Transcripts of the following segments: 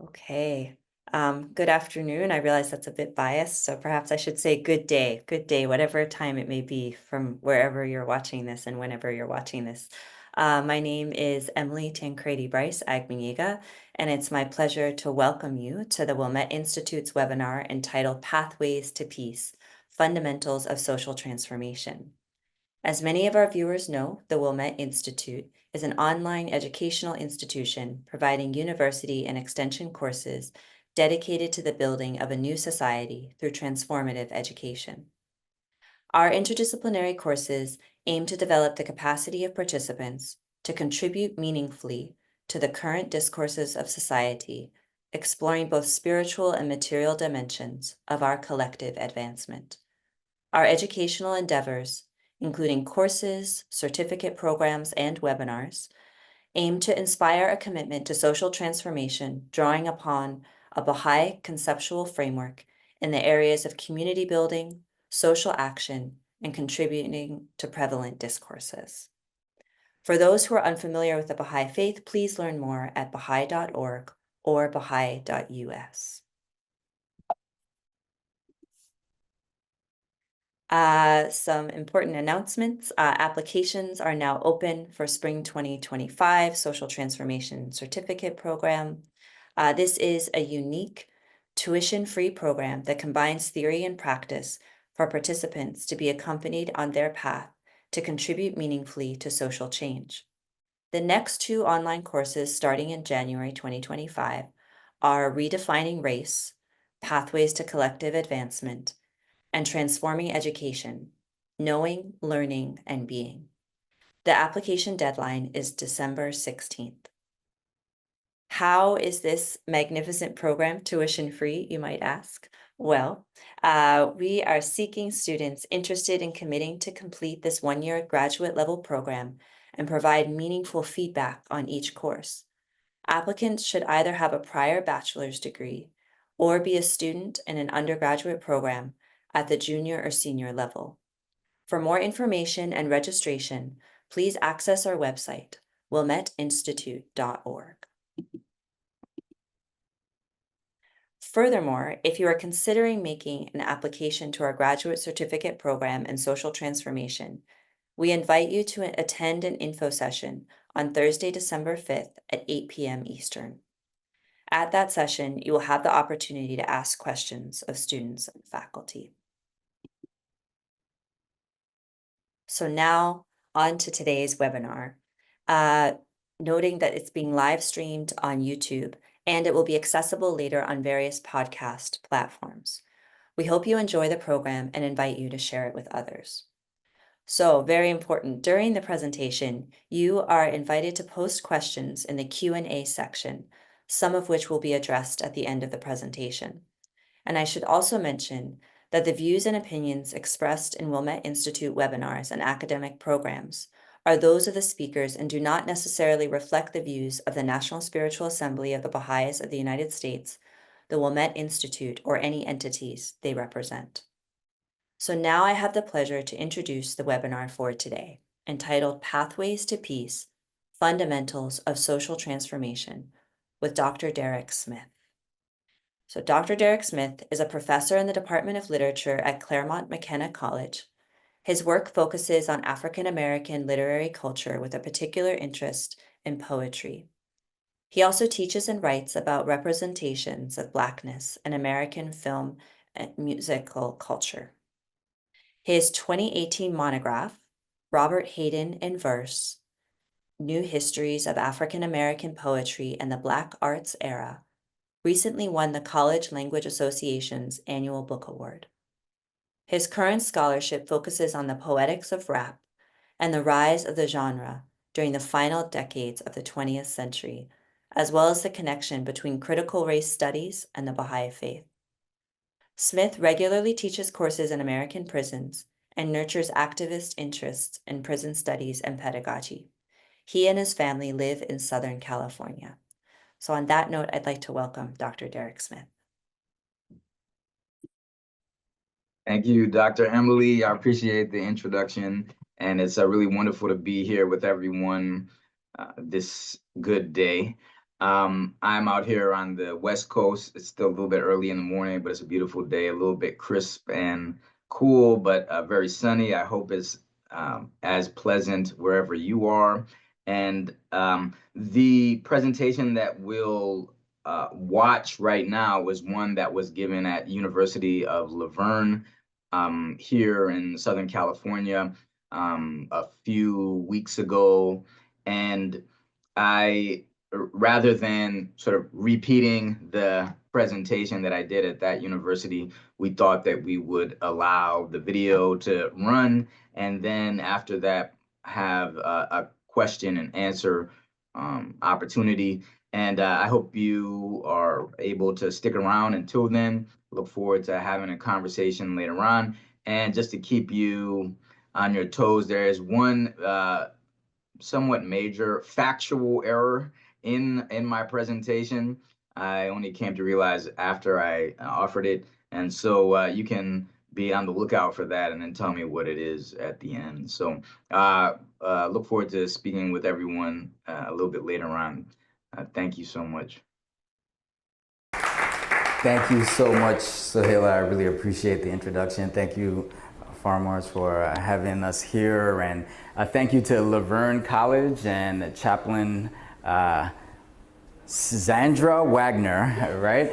Okay. Good afternoon. I realize that's a bit biased, so perhaps I should say good day, whatever time it may be from wherever you're watching this and whenever you're watching this. My name is Emily Tancredi Bryce Agbenyega, and it's my pleasure to welcome you to the Wilmette Institute's webinar entitled Pathways to Peace, Fundamentals of Social Transformation. As many of our viewers know, the Wilmette Institute is an online educational institution providing university and extension courses dedicated to the building of a new society through transformative education. Our interdisciplinary courses aim to develop the capacity of participants to contribute meaningfully to the current discourses of society, exploring both spiritual and material dimensions of our collective advancement. Our educational endeavors, including courses, certificate programs, and webinars, aim to inspire a commitment to social transformation, drawing upon a Bahá'í conceptual framework in the areas of community building, social action, and contributing to prevalent discourses. For those who are unfamiliar with the Bahá'í faith, please learn more at baha'i.org or baha'i.us. Some important announcements. Applications are now open for Spring 2025 Social Transformation Certificate Program. This is a unique tuition-free program that combines theory and practice for participants to be accompanied on their path to contribute meaningfully to social change. The next two online courses starting in January 2025 are Redefining Race, Pathways to Collective Advancement, and Transforming Education, Knowing, Learning, and Being. The application deadline is December 16th. How is this magnificent program tuition-free, you might ask? Well, we are seeking students interested in committing to complete this one-year graduate level program and provide meaningful feedback on each course. Applicants should either have a prior bachelor's degree or be a student in an undergraduate program at the junior or senior level. For more information and registration, please access our website, wilmetteinstitute.org. Furthermore, if you are considering making an application to our graduate certificate program in social transformation, we invite you to attend an info session on Thursday, December 5th at 8 p.m. Eastern. At that session, you will have the opportunity to ask questions of students and faculty. So now on to today's webinar, noting that it's being live streamed on YouTube and it will be accessible later on various podcast platforms. We hope you enjoy the program and invite you to share it with others. So very important, during the presentation, you are invited to post questions in the Q&A section, some of which will be addressed at the end of the presentation. And I should also mention that the views and opinions expressed in Wilmette Institute webinars and academic programs are those of the speakers and do not necessarily reflect the views of the National Spiritual Assembly of the Baha'is of the United States, the Wilmette Institute, or any entities they represent. So now I have the pleasure to introduce the webinar for today, entitled Pathways to Peace, Fundamentals of Social Transformation, with Dr. Derik Smith. So Dr. Derik Smith is a professor in the Department of Literature at Claremont McKenna College. His work focuses on African American literary culture with a particular interest in poetry. He also teaches and writes about representations of Blackness in American film and musical culture. His 2018 monograph, Robert Hayden in Verse, New Histories of African American Poetry and the Black Arts Era, recently won the College Language Association's annual book award. His current scholarship focuses on the poetics of rap and the rise of the genre during the final decades of the 20th century, as well as the connection between critical race studies and the Baha'i faith. Smith regularly teaches courses in American prisons and nurtures activist interests in prison studies and pedagogy. He and his family live in Southern California. So on that note, I'd like to welcome Dr. Derik Smith. Thank you, Dr. Emily. I appreciate the introduction, and it's really wonderful to be here with everyone this good day. I'm out here on the West Coast. It's still a little bit early in the morning, but it's a beautiful day, a little bit crisp and cool, but very sunny. I hope it's as pleasant wherever you are. And the presentation that we'll watch right now was one that was given at University of Laverne here in Southern California a few weeks ago. And I rather than sort of repeating the presentation that I did at that university, we thought that we would allow the video to run, and then after that, have a question and answer opportunity. And I hope you are able to stick around until then. Look forward to having a conversation later on. And just to keep you on your toes, there is one somewhat major factual error in my presentation. I only came to realize after I offered it, and so you can be on the lookout for that, and then tell me what it is at the end. So look forward to speaking with everyone a little bit later on. Thank you so much. Thank you so much, Sohaila. I really appreciate the introduction. Thank you, Farmers, for having us here, and thank you to Laverne College and Chaplain Sandra Wagner, right?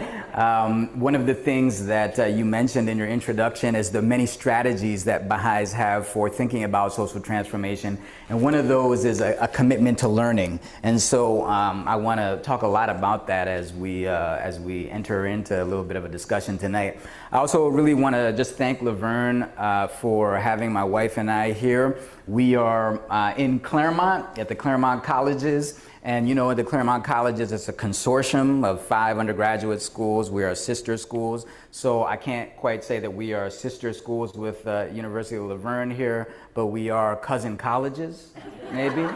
One of the things that you mentioned in your introduction is the many strategies that Baha'is have for thinking about social transformation. And one of those is a commitment to learning. And so I want to talk a lot about that as we enter into a little bit of a discussion tonight. I also really want to just thank Laverne for having my wife and I here. We are in Claremont at the Claremont Colleges. And you know, at the Claremont Colleges, it's a consortium of 5 undergraduate schools. We are sister schools. So I can't quite say that we are sister schools with University of Laverne here, but we are cousin colleges, maybe.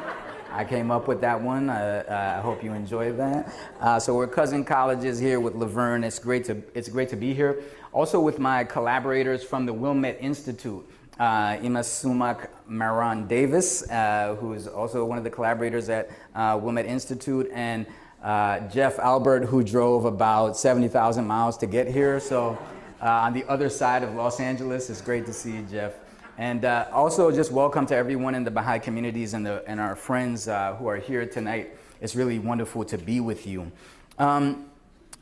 I came up with that one. I hope you enjoyed that. So we're cousin colleges here with Laverne. It's great to be here. Also with my collaborators from the Wilmette Institute. Imasumak Maran Davis, who is also one of the collaborators at Wilmette Institute, and Jeff Albert, who drove about 70,000 miles to get here. So on the other side of Los Angeles, it's great to see you, Jeff. And also just welcome to everyone in the Baha'i communities and our friends who are here tonight. It's really wonderful to be with you.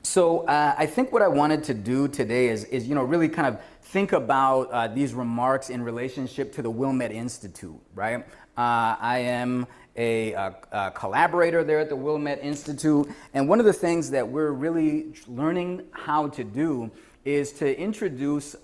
So I think what I wanted to do today is really kind of think about these remarks in relationship to the Wilmette Institute, right? I am a collaborator there at the Wilmette Institute, and one of the things that we're really learning how to do is to introduce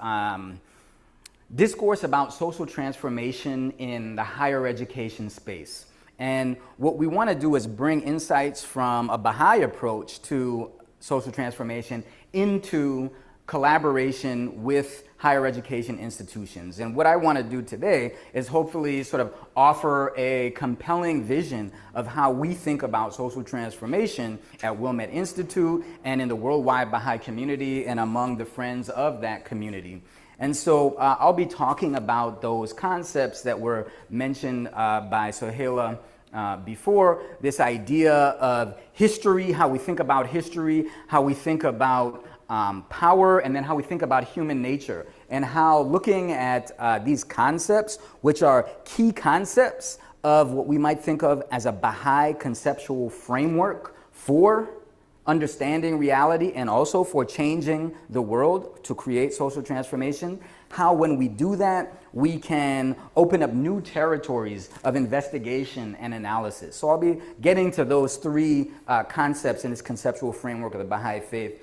discourse about social transformation in the higher education space. And what we want to do is bring insights from a Baha'i approach to social transformation into collaboration with higher education institutions. And what I want to do today is hopefully sort of offer a compelling vision of how we think about social transformation at Wilmette Institute and in the worldwide Baha'i community and among the friends of that community. And so I'll be talking about those concepts that were mentioned by Sohaila before, this idea of history, how we think about history, how we think about power, and then how we think about human nature, and how looking at these concepts, which are key concepts of what we might think of as a Baha'i conceptual framework for understanding reality and also for changing the world to create social transformation, how when we do that, we can open up new territories of investigation and analysis. So I'll be getting to those three concepts in this conceptual framework of the Baha'i faith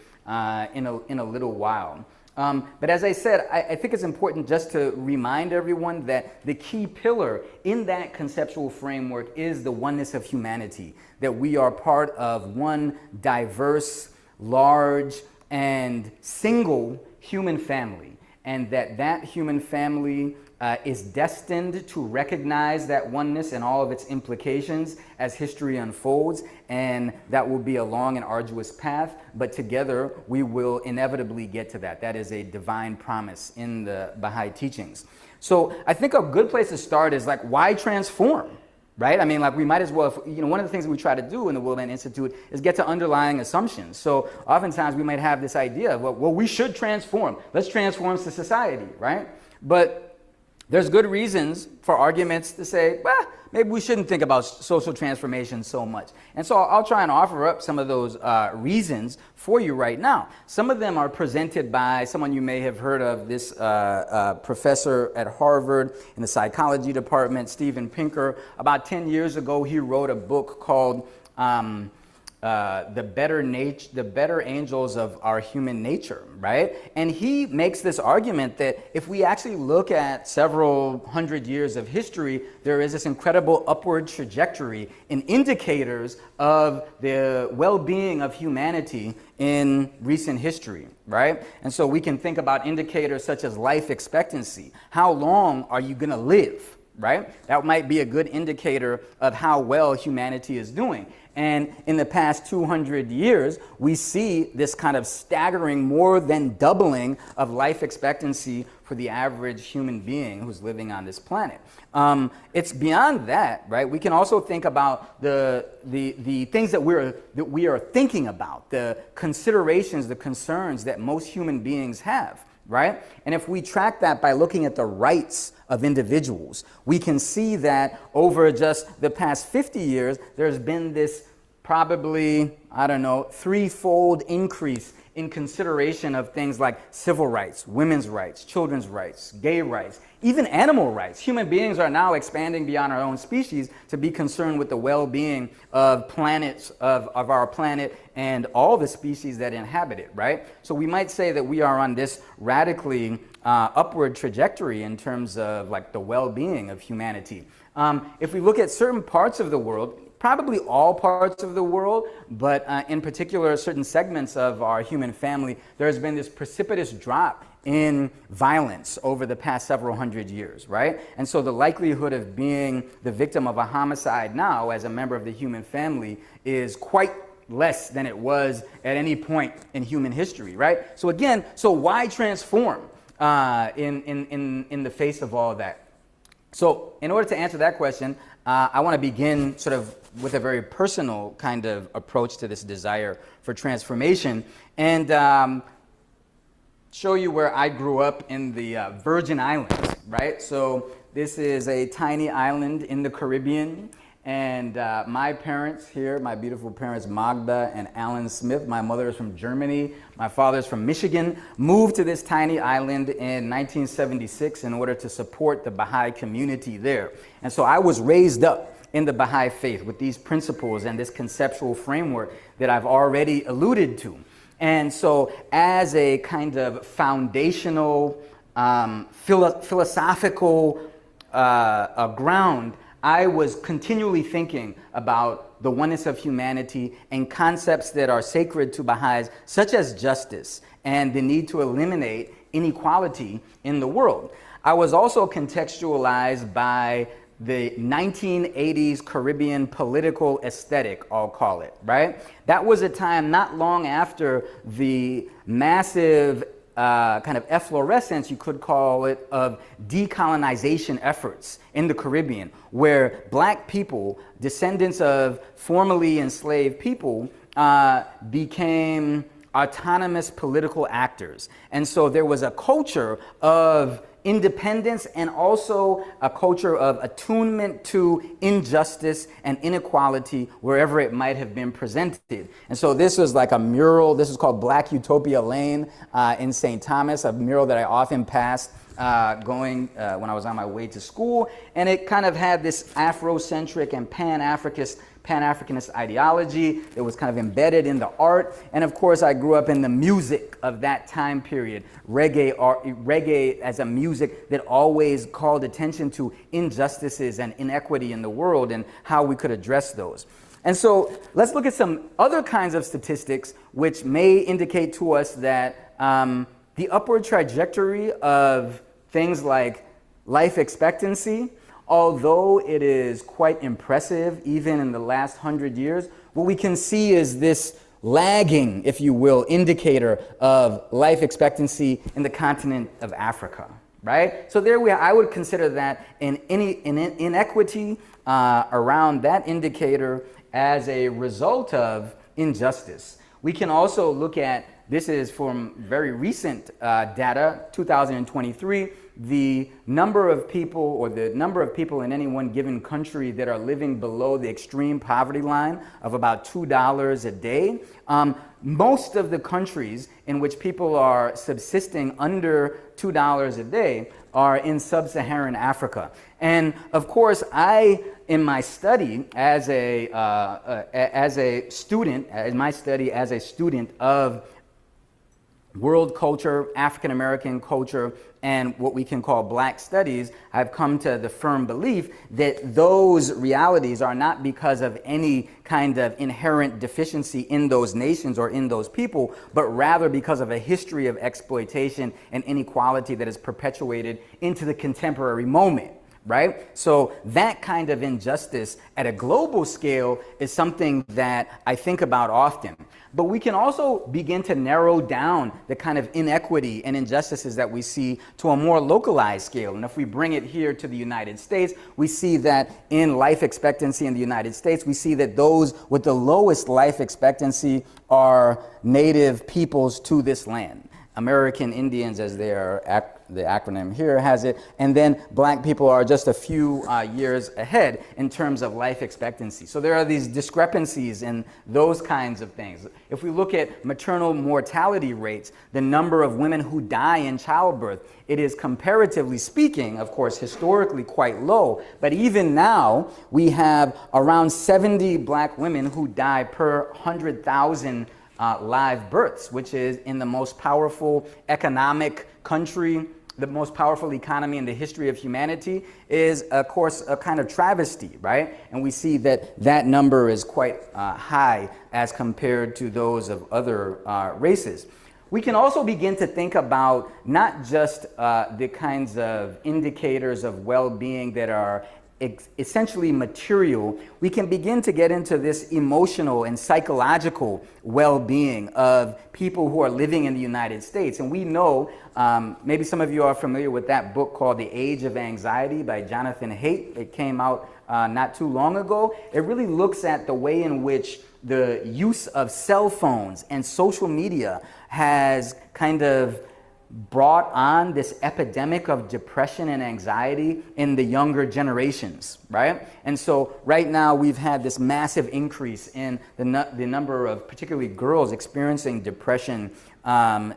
in a little while. But as I said, I think it's important just to remind everyone that the key pillar in that conceptual framework is the oneness of humanity, that we are part of one diverse, large, and single human family, and that human family is destined to recognize that oneness and all of its implications as history unfolds, and that will be a long and arduous path, but together we will inevitably get to that. That is a divine promise in the Baha'i teachings. So I think a good place to start is like, why transform, right? I mean, like, we might as well, one of the things that we try to do in the World Land Institute is get to underlying assumptions. So oftentimes we might have this idea of, well, we should transform. Let's transform the society, right? But there's good reasons for arguments to say, well, maybe we shouldn't think about social transformation so much. And so I'll try and offer up some of those reasons for you right now. Some of them are presented by someone you may have heard of, this professor at Harvard in the psychology department, Steven Pinker. About 10 years ago, he wrote a book called the better angels of our human nature, right? And he makes this argument that if we actually look at several hundred years of history, there is this incredible upward trajectory in indicators of the well-being of humanity in recent history, right? And so we can think about indicators such as life expectancy. How long are you gonna live, right? That might be a good indicator of how well humanity is doing. And in the past 200 years, we see this kind of staggering, more than doubling of life expectancy for the average human being who's living on this planet. It's beyond that, right? We can also think about the things that we are thinking about, the considerations, the concerns that most human beings have, right? And if we track that by looking at the rights of individuals, we can see that over just the past 50 years, there's been this probably, I don't know, threefold increase in consideration of things like civil rights, women's rights, children's rights, gay rights, even animal rights. Human beings are now expanding beyond our own species to be concerned with the well-being of planets, of our planet and all the species that inhabit it, right? So we might say that we are on this radically upward trajectory in terms of like the well-being of humanity. If we look at certain parts of the world, probably all parts of the world, but in particular certain segments of our human family, there has been this precipitous drop in violence over the past several hundred years, right? And so the likelihood of being the victim of a homicide now as a member of the human family is quite less than it was at any point in human history, right? So again, so why transform in the face of all of that? So in order to answer that question, I want to begin sort of with a very personal kind of approach to this desire for transformation and show you where I grew up in the Virgin Islands, right? So this is a tiny island in the Caribbean. And my parents here, my beautiful parents, Magda and Alan Smith, my mother is from Germany, my father is from Michigan, moved to this tiny island in 1976 in order to support the Baha'i community there. And so I was raised up in the Baha'i faith with these principles and this conceptual framework that I've already alluded to. And so as a kind of foundational, philosophical ground, I was continually thinking about the oneness of humanity and concepts that are sacred to Baha'is, such as justice and the need to eliminate inequality in the world. I was also contextualized by the 1980s Caribbean political aesthetic, I'll call it, right? That was a time not long after the massive kind of efflorescence, you could call it, of decolonization efforts in the Caribbean, where black people, descendants of formerly enslaved people, became autonomous political actors. And so there was a culture of independence and also a culture of attunement to injustice and inequality wherever it might have been presented. And so this was like a mural. This is called Black Utopia Lane in St. Thomas, a mural that I often passed when I was on my way to school. And it kind of had this Afrocentric and Pan-Africanist ideology that was kind of embedded in the art. And of course, I grew up in the music of that time period, reggae as a music that always called attention to injustices and inequity in the world and how we could address those. And so let's look at some other kinds of statistics which may indicate to us that the upward trajectory of things like life expectancy, although it is quite impressive even in the last 100 years, what we can see is this lagging, if you will, indicator of life expectancy in the continent of Africa, right? So there I would consider that an inequity around that indicator as a result of injustice. We can also look at, this is from very recent data, 2023, the number of people in any one given country that are living below the extreme poverty line of about $2 a day. Most of the countries in which people are subsisting under $2 a day are in sub-Saharan Africa. And of course, in my study as a student of world culture, African American culture, and what we can call Black studies, I've come to the firm belief that those realities are not because of any kind of inherent deficiency in those nations or in those people, but rather because of a history of exploitation and inequality that is perpetuated into the contemporary moment. Right? So that kind of injustice at a global scale is something that I think about often. But we can also begin to narrow down the kind of inequity and injustices that we see to a more localized scale. And if we bring it here to the United States, we see that in life expectancy in the United States, we see that those with the lowest life expectancy are native peoples to this land. American Indians, as they are, the acronym here has it, and then Black people are just a few years ahead in terms of life expectancy. So there are these discrepancies in those kinds of things. If we look at maternal mortality rates, the number of women who die in childbirth, it is comparatively speaking, of course, historically quite low, but even now we have around 70 Black women who die per 100,000 live births, which is in the most powerful economic country, the most powerful economy in the history of humanity, is, of course, a kind of travesty, right? And we see that that number is quite high as compared to those of other races. We can also begin to think about not just the kinds of indicators of well-being that are essentially material. We can begin to get into this emotional and psychological well-being of people who are living in the United States. And we know, maybe some of you are familiar with that book called The Age of Anxiety by Jonathan Haidt. It came out not too long ago. It really looks at the way in which the use of cell phones and social media has kind of brought on this epidemic of depression and anxiety in the younger generations, right? And so right now we've had this massive increase in the number of particularly girls experiencing depression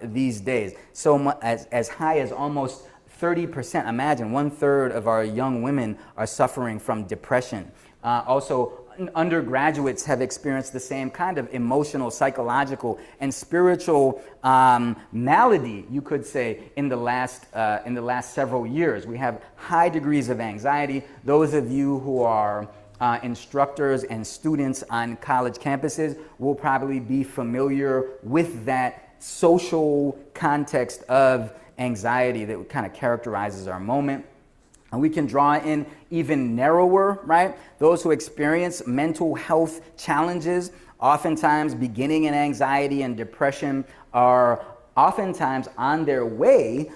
these days. So as high as almost 30%. Imagine 1/3 of our young women are suffering from depression. Also, undergraduates have experienced the same kind of emotional, psychological, and spiritual malady, you could say, in the last several years. We have high degrees of anxiety. Those of you who are instructors and students on college campuses will probably be familiar with that social context of anxiety that kind of characterizes our moment. And we can draw in even narrower, right? Those who experience mental health challenges, oftentimes beginning in anxiety and depression, are oftentimes on their way,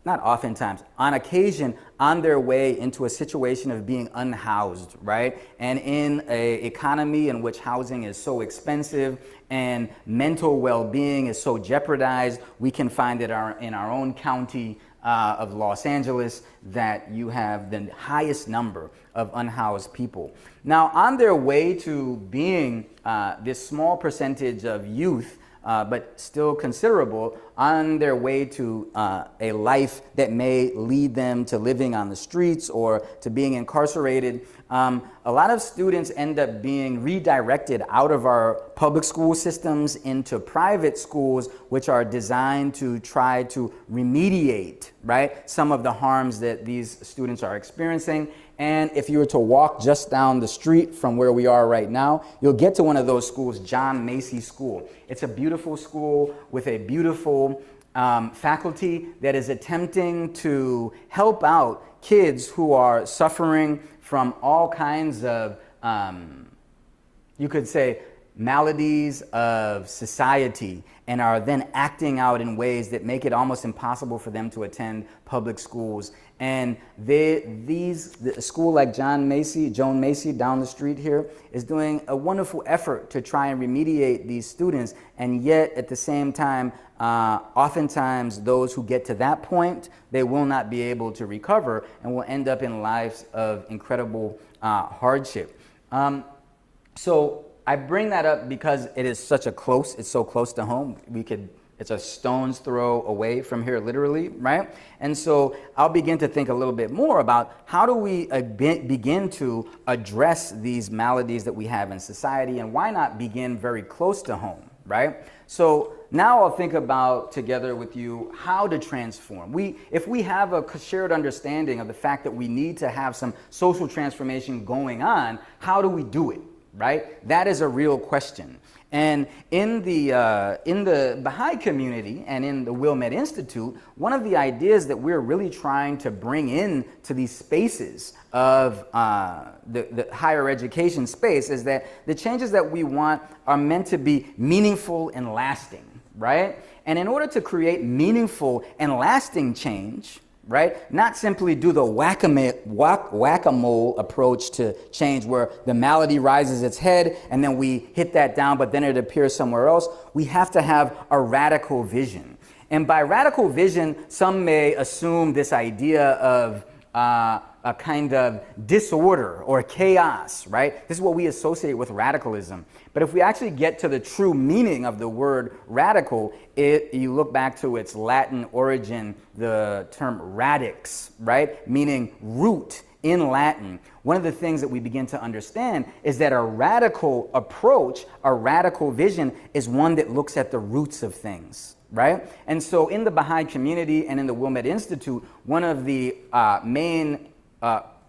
not oftentimes, on occasion, on their way into a situation of being unhoused, right? And in an economy in which housing is so expensive and mental well-being is so jeopardized, we can find it in our own county of Los Angeles that you have the highest number of unhoused people. Now, on their way to being this small percentage of youth, but still considerable, on their way to a life that may lead them to living on the streets or to being incarcerated, a lot of students end up being redirected out of our public school systems into private schools, which are designed to try to remediate, right, some of the harms that these students are experiencing. And if you were to walk just down the street from where we are right now, you'll get to one of those schools, John Macy School. It's a beautiful school with a beautiful faculty that is attempting to help out kids who are suffering from all kinds of, you could say, maladies of society and are then acting out in ways that make it almost impossible for them to attend public schools. And a school like Joan Macy down the street here is doing a wonderful effort to try and remediate these students. And yet at the same time, oftentimes those who get to that point, they will not be able to recover and will end up in lives of incredible hardship. So I bring that up because it's so close to home. It's a stone's throw away from here, literally, right? And so I'll begin to think a little bit more about how do we begin to address these maladies that we have in society, and why not begin very close to home, right? So now I'll think about together with you how to transform. If we have a shared understanding of the fact that we need to have some social transformation going on, how do we do it, right? That is a real question. And in the Baha'i community and in the Wilmette Institute, one of the ideas that we're really trying to bring in to these spaces of the higher education space is that the changes that we want are meant to be meaningful and lasting, right? And in order to create meaningful and lasting change, right? Not simply do the whack-a-mole approach to change where the malady rises its head and then we hit that down, but then it appears somewhere else. We have to have a radical vision. And by radical vision, some may assume this idea of a kind of disorder or chaos, right? This is what we associate with radicalism. But if we actually get to the true meaning of the word radical, you look back to its Latin origin, the term radix, right? Meaning root in Latin. One of the things that we begin to understand is that a radical approach, a radical vision, is one that looks at the roots of things, right? And so in the Baha'i community and in the Wilmette Institute, one of the main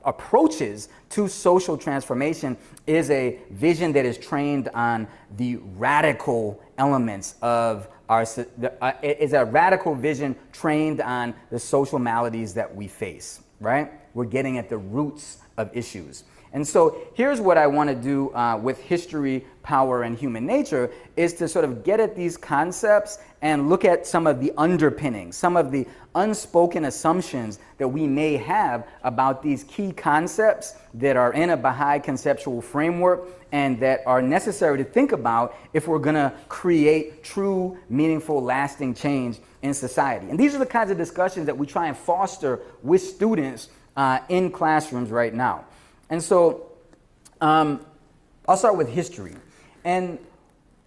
approaches to social transformation is a vision that is trained on the radical elements of is a radical vision trained on the social maladies that we face, right? We're getting at the roots of issues. And so here's what I want to do with history, power, and human nature is to sort of get at these concepts and look at some of the underpinnings, some of the unspoken assumptions that we may have about these key concepts that are in a Baha'i conceptual framework and that are necessary to think about if we're going to create true, meaningful, lasting change in society. And these are the kinds of discussions that we try and foster with students in classrooms right now. And so I'll start with history. And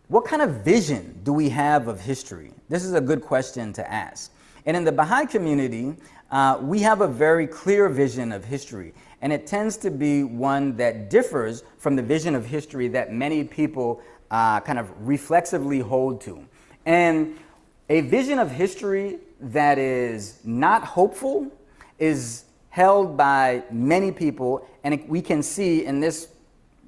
what kind of vision do we have of history? This is a good question to ask. And in the Baha'i community, we have a very clear vision of history. And it tends to be one that differs from the vision of history that many people kind of reflexively hold to. And a vision of history that is not hopeful is held by many people, and we can see in this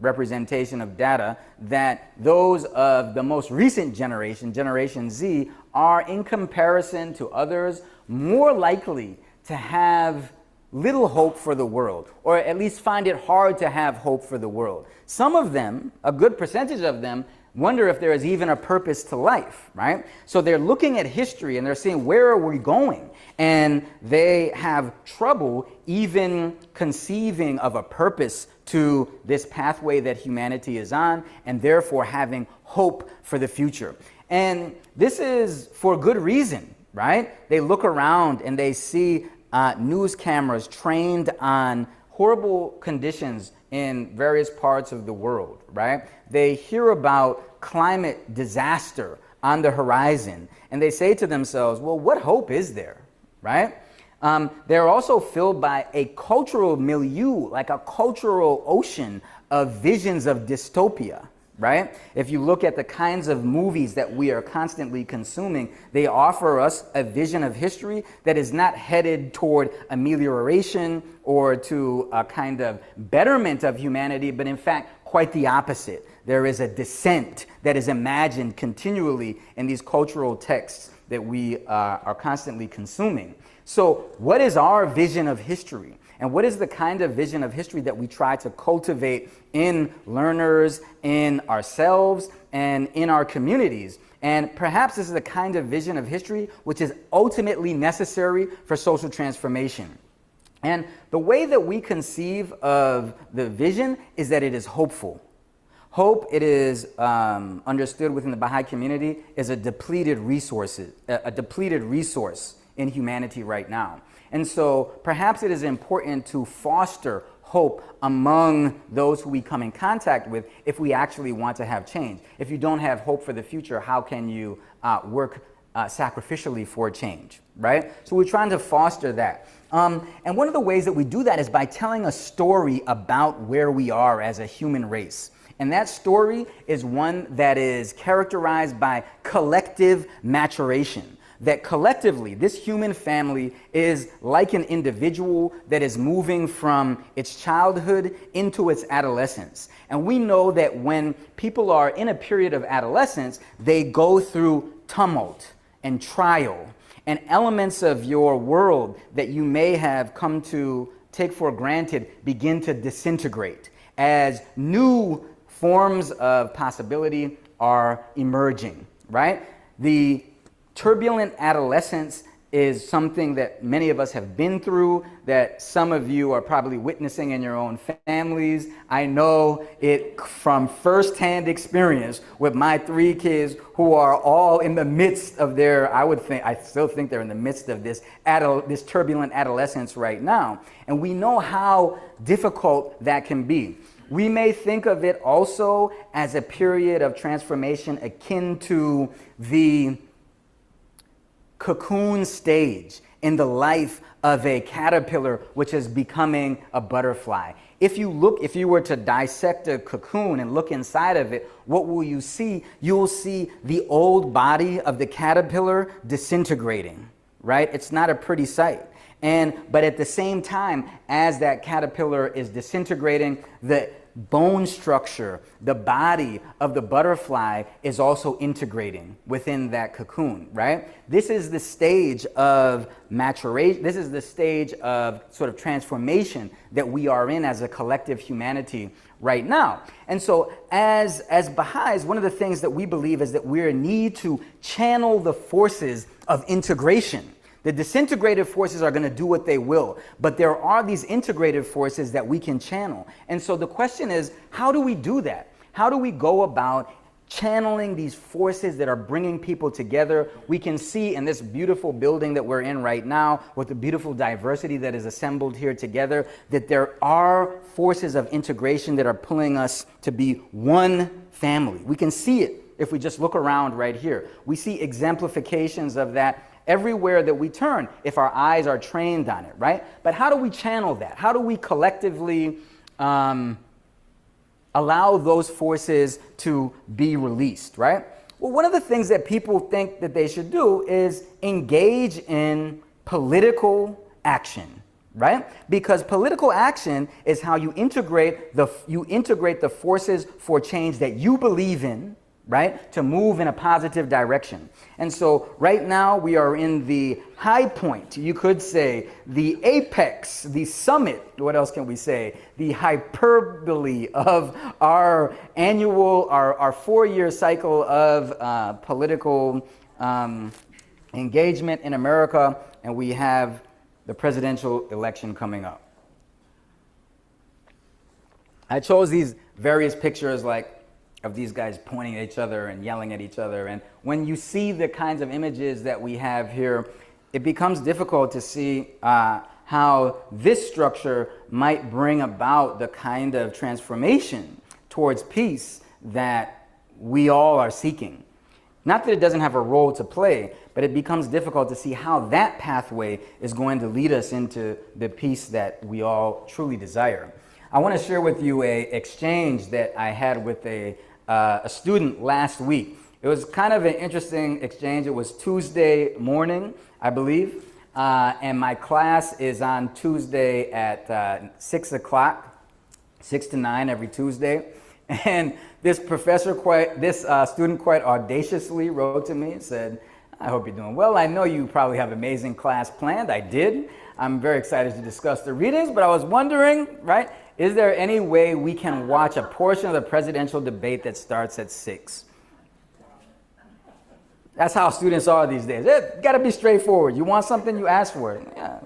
representation of data that those of the most recent generation, Generation Z, are in comparison to others more likely to have little hope for the world, or at least find it hard to have hope for the world. Some of them, a good percentage of them, wonder if there is even a purpose to life, right? So they're looking at history and they're saying, where are we going? And they have trouble even conceiving of a purpose to this pathway that humanity is on, and therefore having hope for the future. And this is for good reason, right? They look around and they see news cameras trained on horrible conditions in various parts of the world, right? They hear about climate disaster on the horizon, and they say to themselves, well, what hope is there, right? They're also filled by a cultural milieu, like a cultural ocean of visions of dystopia, right? If you look at the kinds of movies that we are constantly consuming, they offer us a vision of history that is not headed toward amelioration or to a kind of betterment of humanity, but in fact, quite the opposite. There is a descent that is imagined continually in these cultural texts that we are constantly consuming. So what is our vision of history? And what is the kind of vision of history that we try to cultivate in learners, in ourselves, and in our communities? And perhaps this is the kind of vision of history which is ultimately necessary for social transformation. And the way that we conceive of the vision is that it is hopeful. Hope, it is understood within the Baha'i community, is a depleted resource in humanity right now. And so perhaps it is important to foster hope among those who we come in contact with if we actually want to have change. If you don't have hope for the future, how can you work sacrificially for change, right? So we're trying to foster that. And one of the ways that we do that is by telling a story about where we are as a human race. And that story is one that is characterized by collective maturation. That collectively, this human family is like an individual that is moving from its childhood into its adolescence. And we know that when people are in a period of adolescence, they go through tumult and trial, and elements of your world that you may have come to take for granted begin to disintegrate as new forms of possibility are emerging, right? The turbulent adolescence is something that many of us have been through, that some of you are probably witnessing in your own families. I know it from firsthand experience with my 3 kids who are all in the midst of their, I still think they're in the midst of this turbulent adolescence right now. And we know how difficult that can be. We may think of it also as a period of transformation akin to the cocoon stage in the life of a caterpillar which is becoming a butterfly. If you were to dissect a cocoon and look inside of it, what will you see? You'll see the old body of the caterpillar disintegrating, right? It's not a pretty sight. But at the same time, as that caterpillar is disintegrating, the bone structure, the body of the butterfly is also integrating within that cocoon, right? This is the stage of maturation. This is the stage of sort of transformation that we are in as a collective humanity right now. And so as Baha'is, one of the things that we believe is that we need to channel the forces of integration. The disintegrated forces are going to do what they will, but there are these integrated forces that we can channel. And so the question is, how do we do that? How do we go about channeling these forces that are bringing people together? We can see in this beautiful building that we're in right now, with the beautiful diversity that is assembled here together, that there are forces of integration that are pulling us to be one family. We can see it if we just look around right here. We see exemplifications of that everywhere that we turn, if our eyes are trained on it, right? But how do we channel that? How do we collectively allow those forces to be released, right? Well, one of the things that people think that they should do is engage in political action, right? Because political action is how you integrate the forces for change that you believe in, right, to move in a positive direction. And so right now we are in the high point, you could say, the apex, the summit, what else can we say, the hyperbole of our annual, our 4-year cycle of political engagement in America, and we have the presidential election coming up. I chose these various pictures of these guys pointing at each other and yelling at each other. And when you see the kinds of images that we have here, it becomes difficult to see how this structure might bring about the kind of transformation towards peace that we all are seeking. Not that it doesn't have a role to play, but it becomes difficult to see how that pathway is going to lead us into the peace that we all truly desire. I want to share with you an exchange that I had with a student last week. It was kind of an interesting exchange. It was Tuesday morning, I believe, and my class is on Tuesday at 6 o'clock, 6 to 9 every Tuesday. And this student quite audaciously wrote to me and said, I hope you're doing well. I know you probably have an amazing class planned. I did. I'm very excited to discuss the readings, but I was wondering, right, is there any way we can watch a portion of the presidential debate that starts at 6? That's how students are these days. It's got to be straightforward. You want something, you ask for it. Yeah.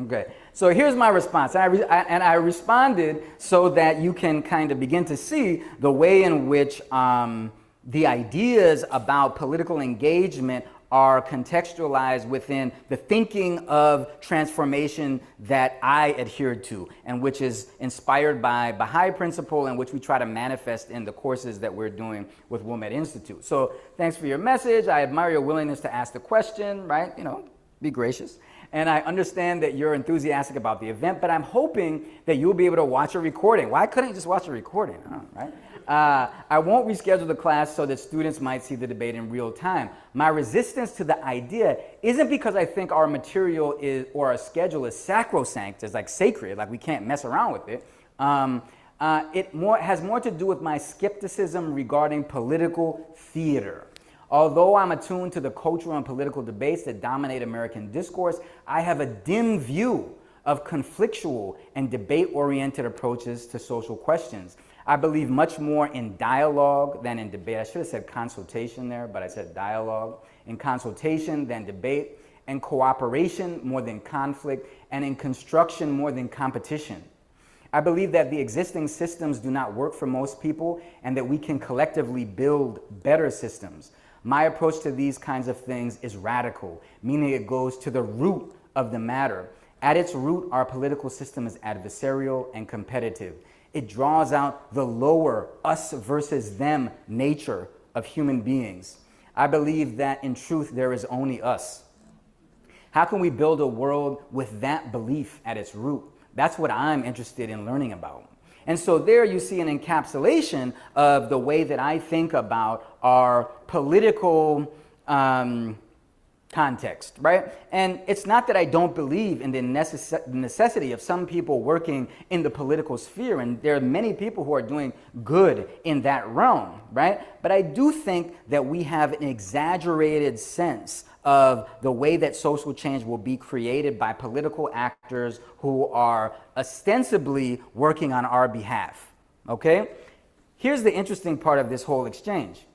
Okay. So here's my response. And I responded so that you can kind of begin to see the way in which the ideas about political engagement are contextualized within the thinking of transformation that I adhered to, and which is inspired by Bahá'í principle, and which we try to manifest in the courses that we're doing with Wilmette Institute. So thanks for your message. I admire your willingness to ask the question, right? You know, be gracious. And I understand that you're enthusiastic about the event, but I'm hoping that you'll be able to watch a recording. Why couldn't you just watch a recording, right? I won't reschedule the class so that students might see the debate in real time. My resistance to the idea isn't because I think our material is, or our schedule is sacrosanct, it's like sacred, like we can't mess around with it. It has more to do with my skepticism regarding political theater. Although I'm attuned to the cultural and political debates that dominate American discourse, I have a dim view of conflictual and debate-oriented approaches to social questions. I believe much more in dialogue than in debate. I should have said consultation there, but I said dialogue. In consultation than debate, and cooperation more than conflict, and in construction more than competition. I believe that the existing systems do not work for most people, and that we can collectively build better systems. My approach to these kinds of things is radical, meaning it goes to the root of the matter. At its root, our political system is adversarial and competitive. It draws out the lower us versus them nature of human beings. I believe that in truth, there is only us. How can we build a world with that belief at its root? That's what I'm interested in learning about. And so there you see an encapsulation of the way that I think about our political context, right? And it's not that I don't believe in the necessity of some people working in the political sphere, and there are many people who are doing good in that realm, right? But I do think that we have an exaggerated sense of the way that social change will be created by political actors who are ostensibly working on our behalf, okay? Here's the interesting part of this whole exchange.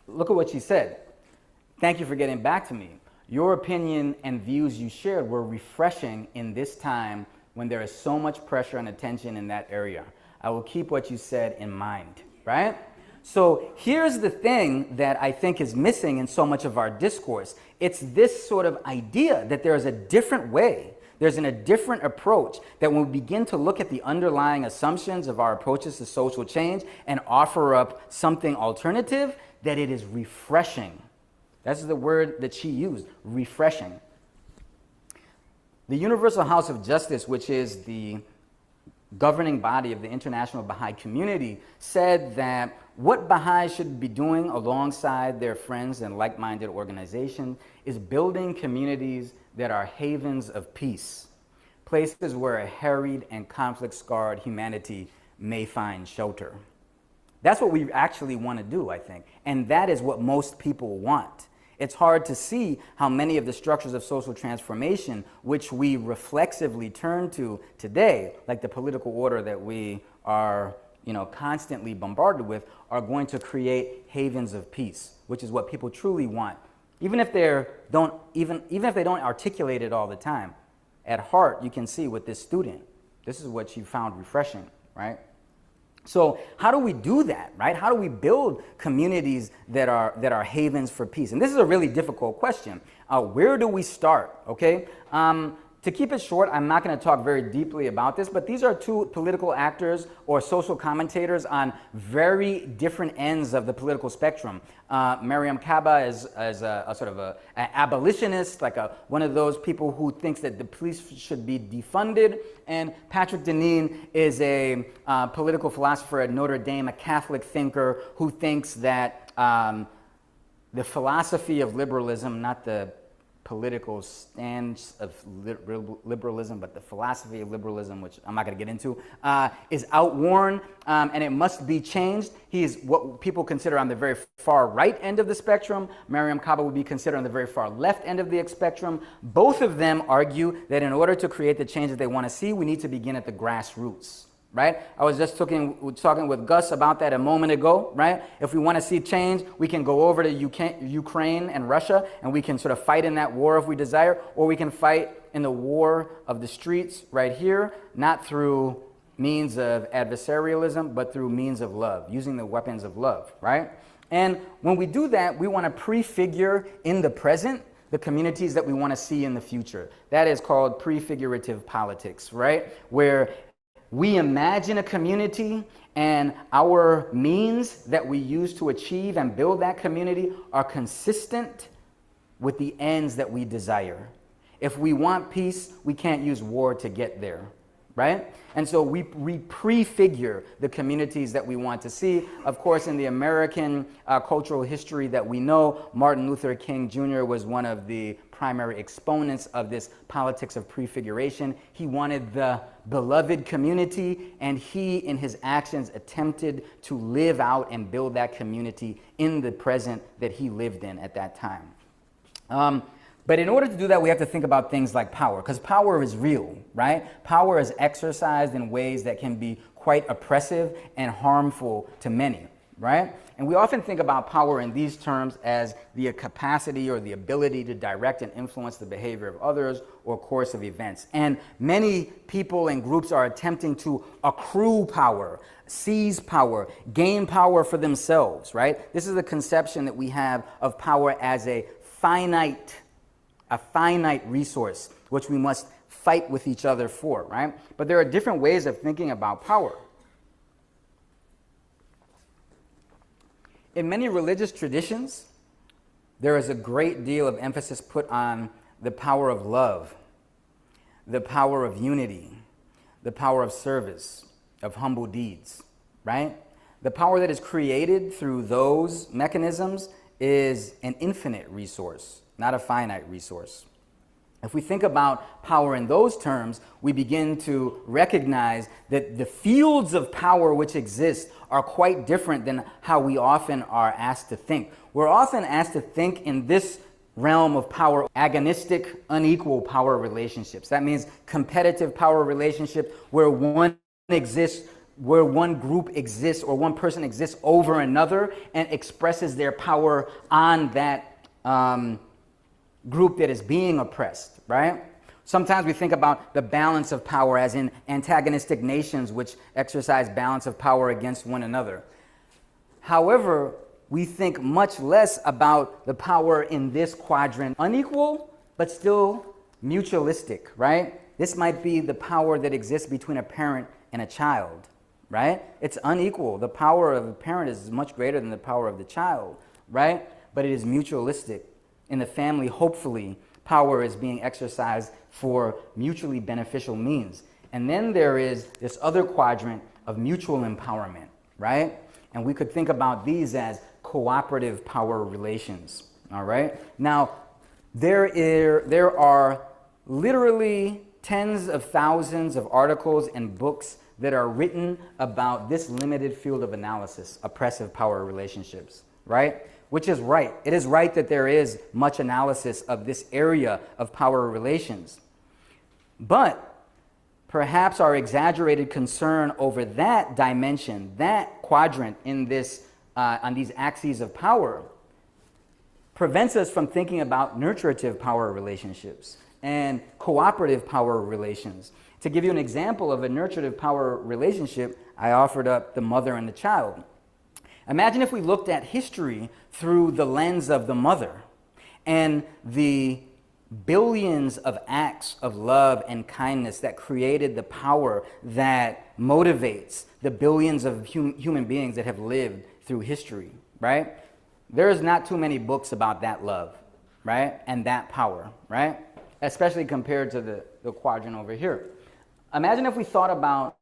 Look at what she said. Thank you for getting back to me. Your opinion and views you shared were refreshing in this time when there is so much pressure and attention in that area. I will keep what you said in mind, right? So here's the thing that I think is missing in so much of our discourse. It's this sort of idea that there is a different way, there's a different approach, that when we begin to look at the underlying assumptions of our approaches to social change and offer up something alternative, that it is refreshing. That's the word that she used, refreshing. The Universal House of Justice, which is the governing body of the International Baha'i Community, said that what Baha'is should be doing alongside their friends and like-minded organizations is building communities that are havens of peace, places where a harried and conflict-scarred humanity may find shelter. That's what we actually want to do, I think, and that is what most people want. It's hard to see how many of the structures of social transformation, which we reflexively turn to today, like the political order that we are, constantly bombarded with, are going to create havens of peace, which is what people truly want, even if they don't articulate it all the time. At heart, you can see with this student, this is what she found refreshing, right? So how do we do that, right? How do we build communities that are havens for peace? And this is a really difficult question. Where do we start, okay? To keep it short, I'm not going to talk very deeply about this, but these are two political actors or social commentators on very different ends of the political spectrum. Mariam Kaba is a sort of an abolitionist, like one of those people who thinks that the police should be defunded. And Patrick Deneen is a political philosopher at Notre Dame, a Catholic thinker who thinks that the philosophy of liberalism, not the political stance of liberalism, but the philosophy of liberalism, which I'm not going to get into, is outworn, and it must be changed. He is what people consider on the very far right end of the spectrum. Mariam Kaba would be considered on the very far left end of the spectrum. Both of them argue that in order to create the change that they want to see, we need to begin at the grassroots. Right? I was just talking with Gus about that a moment ago, right? If we want to see change, we can go over to Ukraine and Russia, and we can sort of fight in that war if we desire, or we can fight in the war of the streets right here, not through means of adversarialism, but through means of love, using the weapons of love, right? And when we do that, we want to prefigure in the present the communities that we want to see in the future. That is called prefigurative politics, right? Where we imagine a community, and our means that we use to achieve and build that community are consistent with the ends that we desire. If we want peace, we can't use war to get there, right? And so we prefigure the communities that we want to see. Of course, in the American cultural history that we know, Martin Luther King Jr. was one of the primary exponents of this politics of prefiguration. He wanted the beloved community, and he, in his actions, attempted to live out and build that community in the present that he lived in at that time. But in order to do that, we have to think about things like power, because power is real, right? Power is exercised in ways that can be quite oppressive and harmful to many, right? And we often think about power in these terms as the capacity or the ability to direct and influence the behavior of others or course of events. And many people and groups are attempting to accrue power, seize power, gain power for themselves, right? This is the conception that we have of power as a finite resource, which we must fight with each other for, right? But there are different ways of thinking about power. In many religious traditions, there is a great deal of emphasis put on the power of love, the power of unity, the power of service, of humble deeds, right? The power that is created through those mechanisms is an infinite resource, not a finite resource. If we think about power in those terms, we begin to recognize that the fields of power which exist are quite different than how we often are asked to think. We're often asked to think in this realm of power, agonistic, unequal power relationships. That means competitive power relationships where one group exists or one person exists over another and expresses their power on that group that is being oppressed, right? Sometimes we think about the balance of power as in antagonistic nations which exercise balance of power against one another. However, we think much less about the power in this quadrant, unequal, but still mutualistic, right? This might be the power that exists between a parent and a child, right? It's unequal. The power of a parent is much greater than the power of the child, right? But it is mutualistic. In the family, hopefully, power is being exercised for mutually beneficial means. And then there is this other quadrant of mutual empowerment, right? And we could think about these as cooperative power relations, all right? Now, there are literally tens of thousands of articles and books that are written about this limited field of analysis, oppressive power relationships, right? Which is right. It is right that there is much analysis of this area of power relations. But perhaps our exaggerated concern over that dimension, that quadrant in this, on these axes of power, prevents us from thinking about nurturative power relationships and cooperative power relations. To give you an example of a nurturative power relationship, I offered up the mother and the child. Imagine if we looked at history through the lens of the mother and the billions of acts of love and kindness that created the power that motivates the billions of human beings that have lived through history, right? There's not too many books about that love, right? And that power, right? Especially compared to the quadrant over here. Imagine if we thought about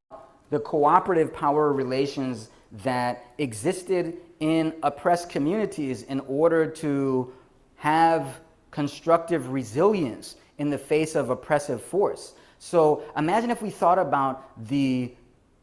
the cooperative power relations that existed in oppressed communities in order to have constructive resilience in the face of oppressive force. So imagine if we thought about the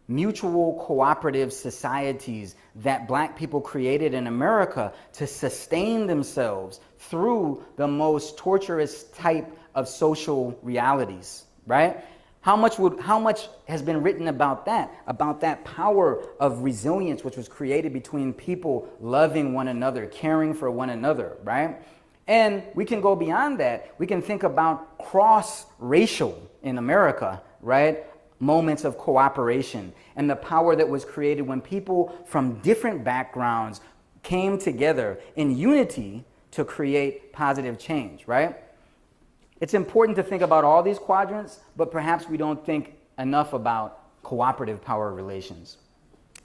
mutual cooperative societies that Black people created in America to sustain themselves through the most torturous type of social realities, right? How much has been written about that power of resilience which was created between people loving one another, caring for one another, right? And we can go beyond that. We can think about cross-racial in America, right? Moments of cooperation and the power that was created when people from different backgrounds came together in unity to create positive change, right? It's important to think about all these quadrants, but perhaps we don't think enough about cooperative power relations.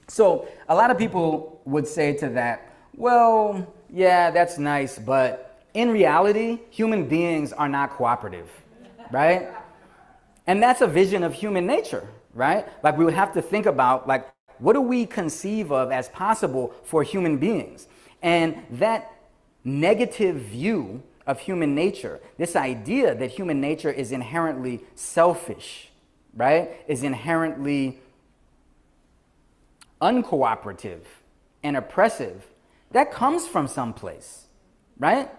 So a lot of people would say to that, well, yeah, that's nice, but in reality, human beings are not cooperative, right? And that's a vision of human nature, right? Like we would have to think about, like, what do we conceive of as possible for human beings? And that negative view of human nature, this idea that human nature is inherently selfish, right? Is inherently uncooperative and oppressive, that comes from someplace, right?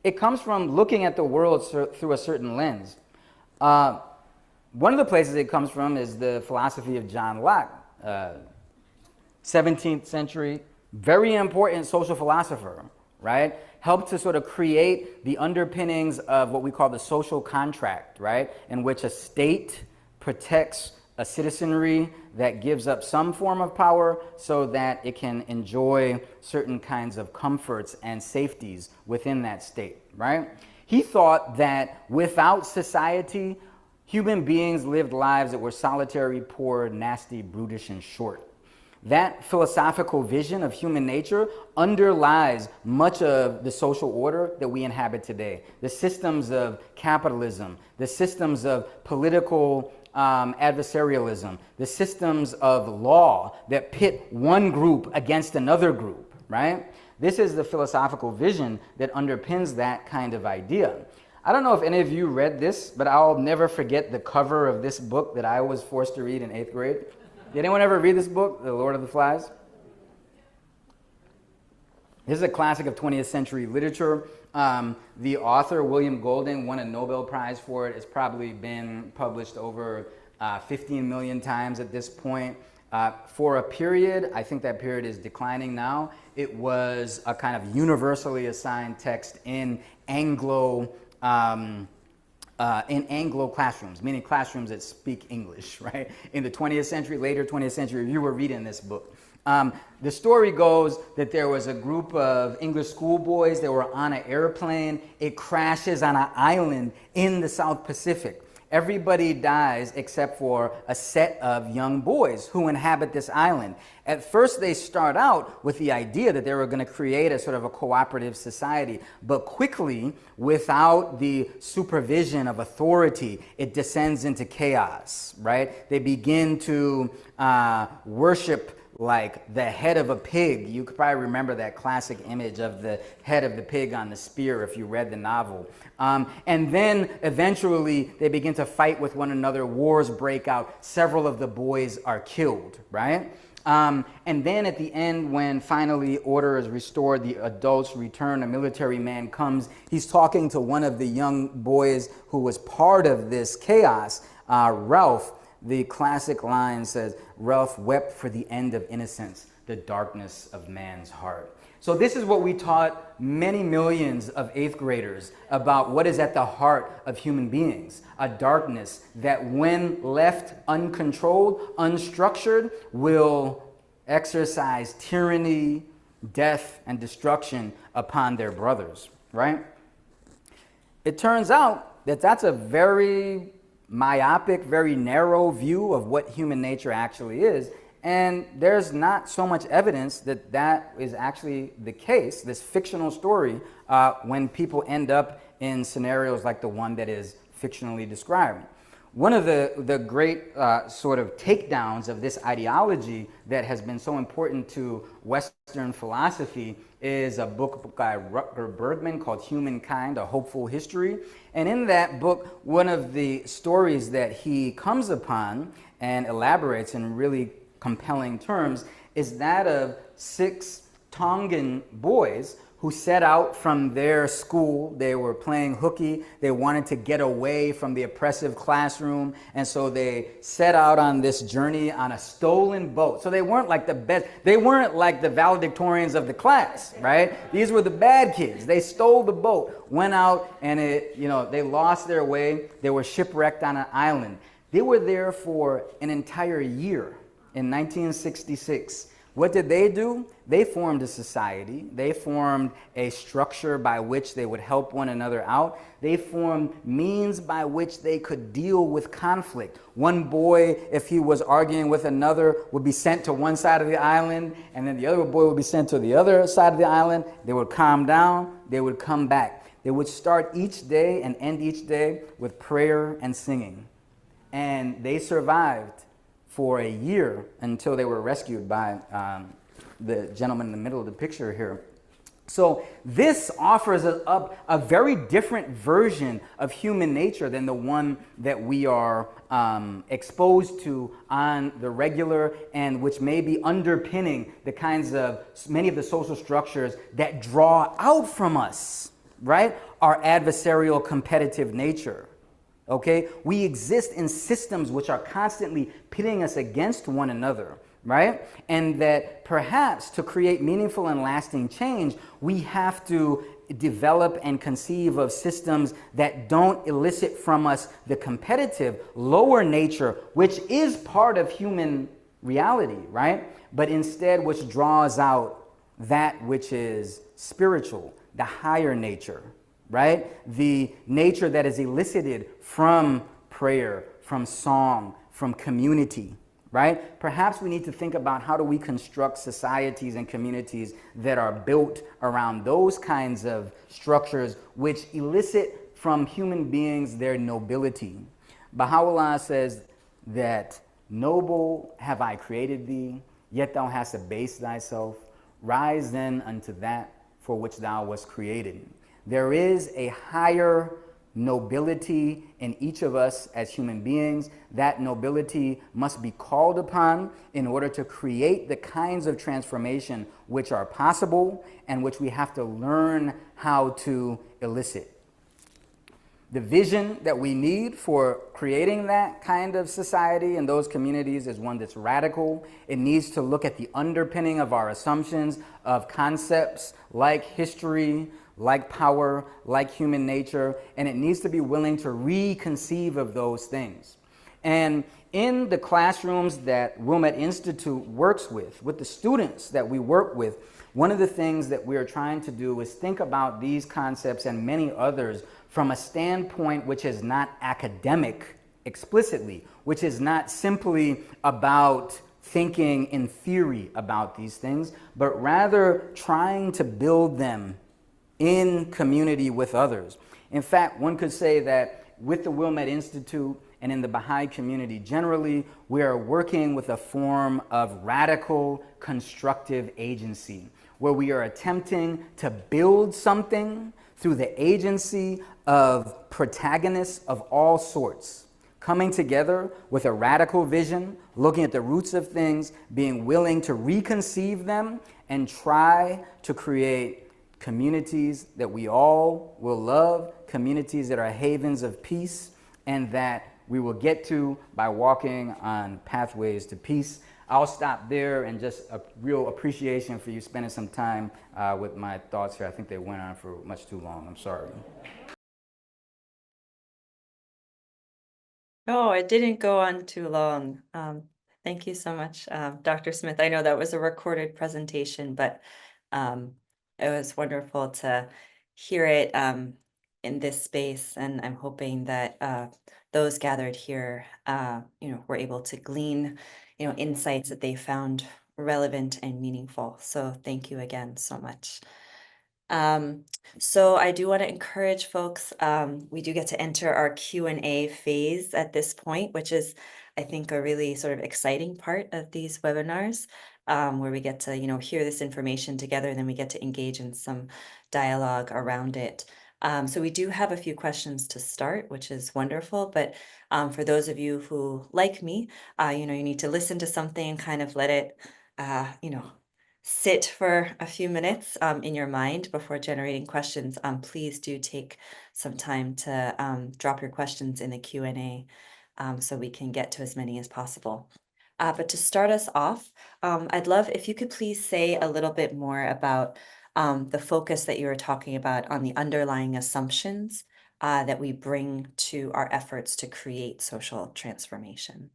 It comes from looking at the world through a certain lens. One of the places it comes from is the philosophy of John Locke, 17th century, very important social philosopher, right? Helped to sort of create the underpinnings of what we call the social contract, right? In which a state protects a citizenry that gives up some form of power so that it can enjoy certain kinds of comforts and safeties within that state, right? He thought that without society, human beings lived lives that were solitary, poor, nasty, brutish, and short. That philosophical vision of human nature underlies much of the social order that we inhabit today. The systems of capitalism, the systems of political adversarialism, the systems of law that pit one group against another group, right? This is the philosophical vision that underpins that kind of idea. I don't know if any of you read this, but I'll never forget the cover of this book that I was forced to read in 8th grade. Did anyone ever read this book, The Lord of the Flies? This is a classic of 20th century literature. The author, William Golding, won a Nobel Prize for it. It's probably been published over 15 million times at this point. For a period, I think that period is declining now, it was a kind of universally assigned text in Anglo classrooms, meaning classrooms that speak English, right? In the 20th century, later 20th century, you were reading this book. The story goes that there was a group of English schoolboys that were on an airplane. It crashes on an island in the South Pacific. Everybody dies except for a set of young boys who inhabit this island. At first, they start out with the idea that they were going to create a sort of a cooperative society, but quickly, without the supervision of authority, it descends into chaos, right? They begin to worship like the head of a pig. You could probably remember that classic image of the head of the pig on the spear if you read the novel. And then eventually they begin to fight with one another. Wars break out. Several of the boys are killed, right? And then at the end, when finally order is restored, the adults return, a military man comes. He's talking to one of the young boys who was part of this chaos, Ralph. The classic line says, Ralph wept for the end of innocence, the darkness of man's heart. So this is what we taught many millions of 8th graders about what is at the heart of human beings, a darkness that when left uncontrolled, unstructured, will exercise tyranny, death, and destruction upon their brothers, right? It turns out that that's a very myopic, very narrow view of what human nature actually is. And there's not so much evidence that that is actually the case, this fictional story, when people end up in scenarios like the one that is fictionally described. One of the great sort of takedowns of this ideology that has been so important to Western philosophy is a book by Rutger Bregman called Humankind, A Hopeful History. And in that book, one of the stories that he comes upon and elaborates in really compelling terms is that of 6 Tongan boys who set out from their school. They were playing hooky. They wanted to get away from the oppressive classroom. And so they set out on this journey on a stolen boat. So they weren't like the best. They weren't like the valedictorians of the class, right? These were the bad kids. They stole the boat, went out, and they lost their way. They were shipwrecked on an island. They were there for an entire year in 1966. What did they do? They formed a society. They formed a structure by which they would help one another out. They formed means by which they could deal with conflict. One boy, if he was arguing with another, would be sent to one side of the island, and then the other boy would be sent to the other side of the island. They would calm down. They would come back. They would start each day and end each day with prayer and singing. And they survived for a year until they were rescued by the gentleman in the middle of the picture here. So this offers up a very different version of human nature than the one that we are exposed to on the regular, and which may be underpinning the kinds of many of the social structures that draw out from us, right? Our adversarial competitive nature. Okay, we exist in systems which are constantly pitting us against one another, right? And that perhaps to create meaningful and lasting change, we have to develop and conceive of systems that don't elicit from us the competitive lower nature, which is part of human reality, right? But instead which draws out that which is spiritual, the higher nature, right? The nature that is elicited from prayer, from song, from community, right? Perhaps we need to think about how do we construct societies and communities that are built around those kinds of structures which elicit from human beings their nobility. Baha'u'llah says that noble have I created thee, yet thou hast abased thyself. Rise then unto that for which thou wast created. There is a higher nobility in each of us as human beings. That nobility must be called upon in order to create the kinds of transformation which are possible and which we have to learn how to elicit. The vision that we need for creating that kind of society and those communities is one that's radical. It needs to look at the underpinning of our assumptions of concepts like history, like power, like human nature, and it needs to be willing to reconceive of those things. And in the classrooms that Wilmette Institute works with the students that we work with, one of the things that we are trying to do is think about these concepts and many others from a standpoint which is not academic explicitly, which is not simply about thinking in theory about these things, but rather trying to build them in community with others. In fact, one could say that with the Wilmette Institute and in the Baha'i community generally, we are working with a form of radical constructive agency, where we are attempting to build something through the agency of protagonists of all sorts, coming together with a radical vision, looking at the roots of things, being willing to reconceive them, and try to create communities that we all will love, communities that are havens of peace, and that we will get to by walking on pathways to peace. I'll stop there, and just a real appreciation for you spending some time with my thoughts here. I think they went on for much too long. I'm sorry. No, it didn't go on too long. Thank you so much, Dr. Smith. I know that was a recorded presentation, but it was wonderful to hear it in this space, and I'm hoping that those gathered here, were able to glean, insights that they found relevant and meaningful. So thank you again so much. So I do want to encourage folks, we do get to enter our Q&A phase at this point, which is, I think, a really sort of exciting part of these webinars, where we get to, hear this information together, and then we get to engage in some dialogue around it. So we do have a few questions to start, which is wonderful, but for those of you who, like me, you need to listen to something and kind of let it, sit for a few minutes in your mind before generating questions, please do take some time to drop your questions in the Q&A so we can get to as many as possible. But to start us off, I'd love if you could please say a little bit more about the focus that you were talking about on the underlying assumptions that we bring to our efforts to create social transformation.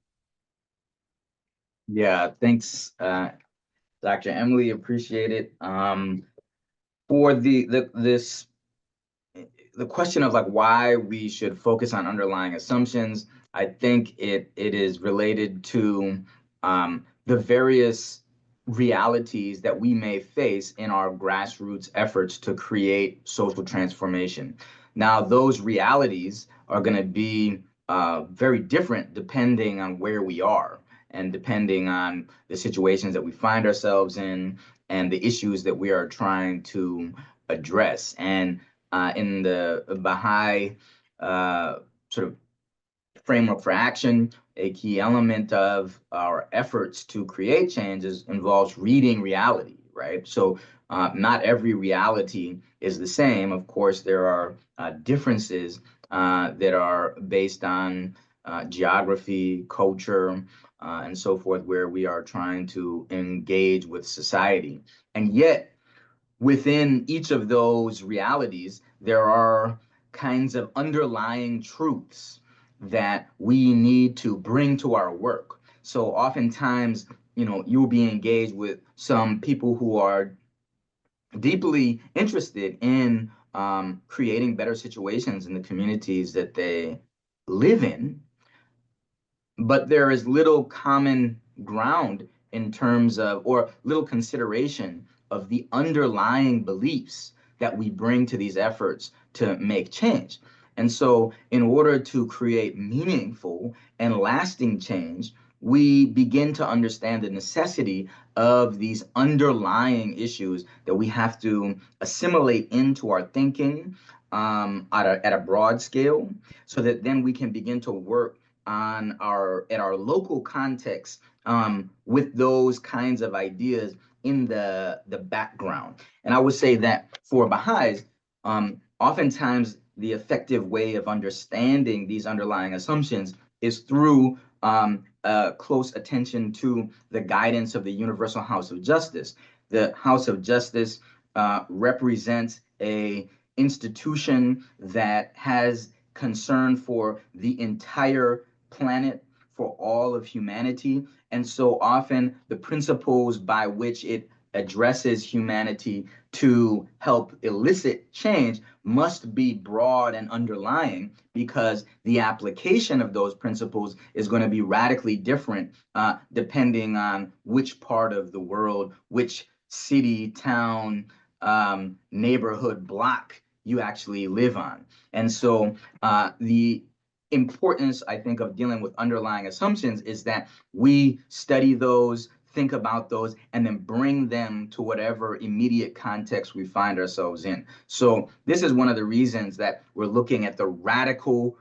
Yeah, thanks, Dr. Emily, appreciate it. For the question of like why we should focus on underlying assumptions, I think it is related to the various realities that we may face in our grassroots efforts to create social transformation. Now, those realities are going to be very different depending on where we are and depending on the situations that we find ourselves in and the issues that we are trying to address. And in the Bahá'í sort of framework for action, a key element of our efforts to create changes involves reading reality, right? So not every reality is the same. Of course, there are differences that are based on geography, culture, and so forth, where we are trying to engage with society. And yet, within each of those realities, there are kinds of underlying truths that we need to bring to our work. So oftentimes, you'll be engaged with some people who are deeply interested in creating better situations in the communities that they live in, but there is little common ground in terms of, or little consideration of the underlying beliefs that we bring to these efforts to make change. And so, in order to create meaningful and lasting change, we begin to understand the necessity of these underlying issues that we have to assimilate into our thinking at a broad scale, so that then we can begin to work on our local context with those kinds of ideas in the background. And I would say that for Baha'is, oftentimes the effective way of understanding these underlying assumptions is through close attention to the guidance of the Universal House of Justice. The House of Justice represents a institution that has concern for the entire planet, for all of humanity. And so often the principles by which it addresses humanity to help elicit change must be broad and underlying, because the application of those principles is going to be radically different depending on which part of the world, which city, town, neighborhood, block you actually live on. And so the importance, I think, of dealing with underlying assumptions is that we study those, think about those, and then bring them to whatever immediate context we find ourselves in. So this is one of the reasons that we're looking at the radical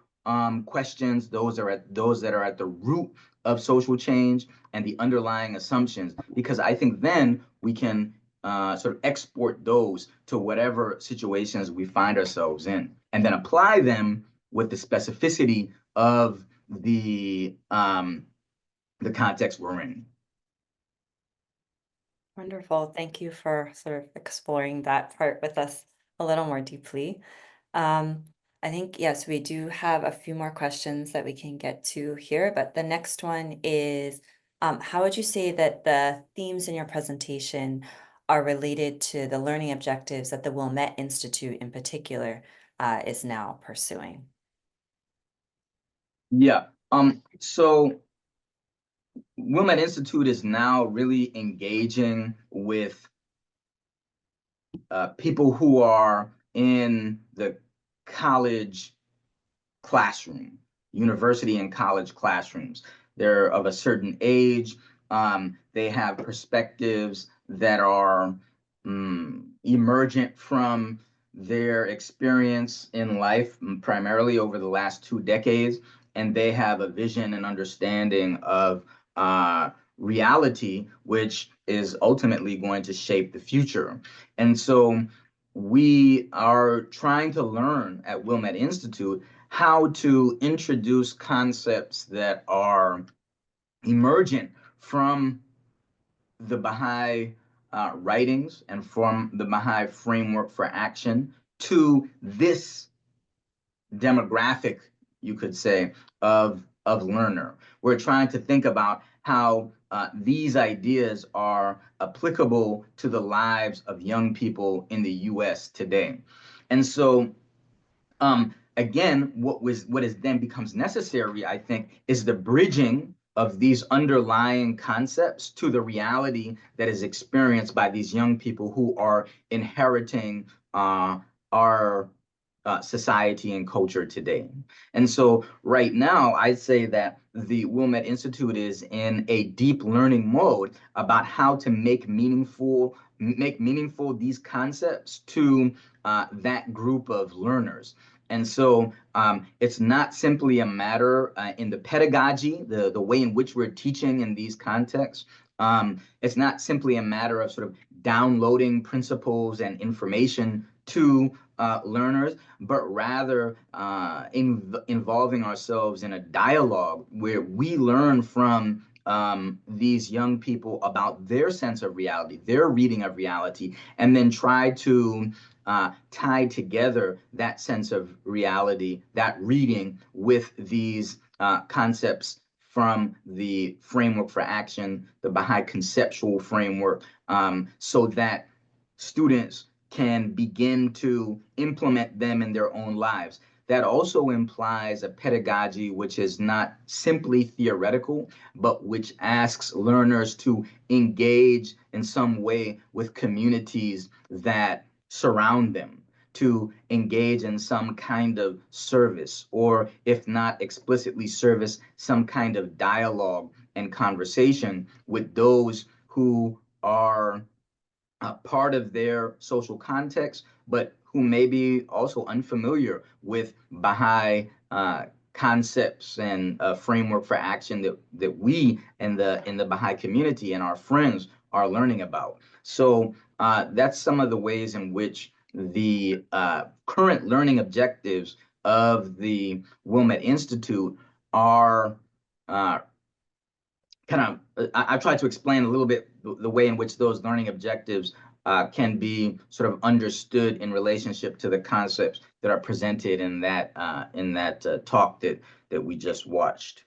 questions, those that are at the root of social change, and the underlying assumptions, because I think then we can sort of export those to whatever situations we find ourselves in, and then apply them with the specificity of the context we're in. Wonderful. Thank you for sort of exploring that part with us a little more deeply. I think, yes, we do have a few more questions that we can get to here, but the next one is, how would you say that the themes in your presentation are related to the learning objectives that the Wilmette Institute in particular is now pursuing? Yeah. So Wilmette Institute is now really engaging with people who are in the college classroom, university and college classrooms. They're of a certain age. They have perspectives that are emergent from their experience in life, primarily over the last 2 decades, and they have a vision and understanding of reality, which is ultimately going to shape the future. And so we are trying to learn at Wilmette Institute how to introduce concepts that are emergent from the Baha'i writings and from the Baha'i framework for action to this demographic, you could say, of learner. We're trying to think about how these ideas are applicable to the lives of young people in the U.S. today. And so again, what is then becomes necessary, I think, is the bridging of these underlying concepts to the reality that is experienced by these young people who are inheriting our society and culture today. And so right now, I'd say that the Wilmette Institute is in a deep learning mode about how to make meaningful these concepts to that group of learners. And so it's not simply a matter in the pedagogy, the way in which we're teaching in these contexts. It's not simply a matter of sort of downloading principles and information to learners, but rather involving ourselves in a dialogue where we learn from these young people about their sense of reality, their reading of reality, and then try to tie together that sense of reality, that reading, with these concepts from the framework for action, the Baha'i conceptual framework, so that students can begin to implement them in their own lives. That also implies a pedagogy which is not simply theoretical, but which asks learners to engage in some way with communities that surround them, to engage in some kind of service, or if not explicitly service, some kind of dialogue and conversation with those who are part of their social context, but who may be also unfamiliar with Baha'i concepts and framework for action that we in the Baha'i community and our friends are learning about. So that's some of the ways in which the current learning objectives of the Wilmette Institute are I tried to explain a little bit the way in which those learning objectives can be sort of understood in relationship to the concepts that are presented in that talk that we just watched.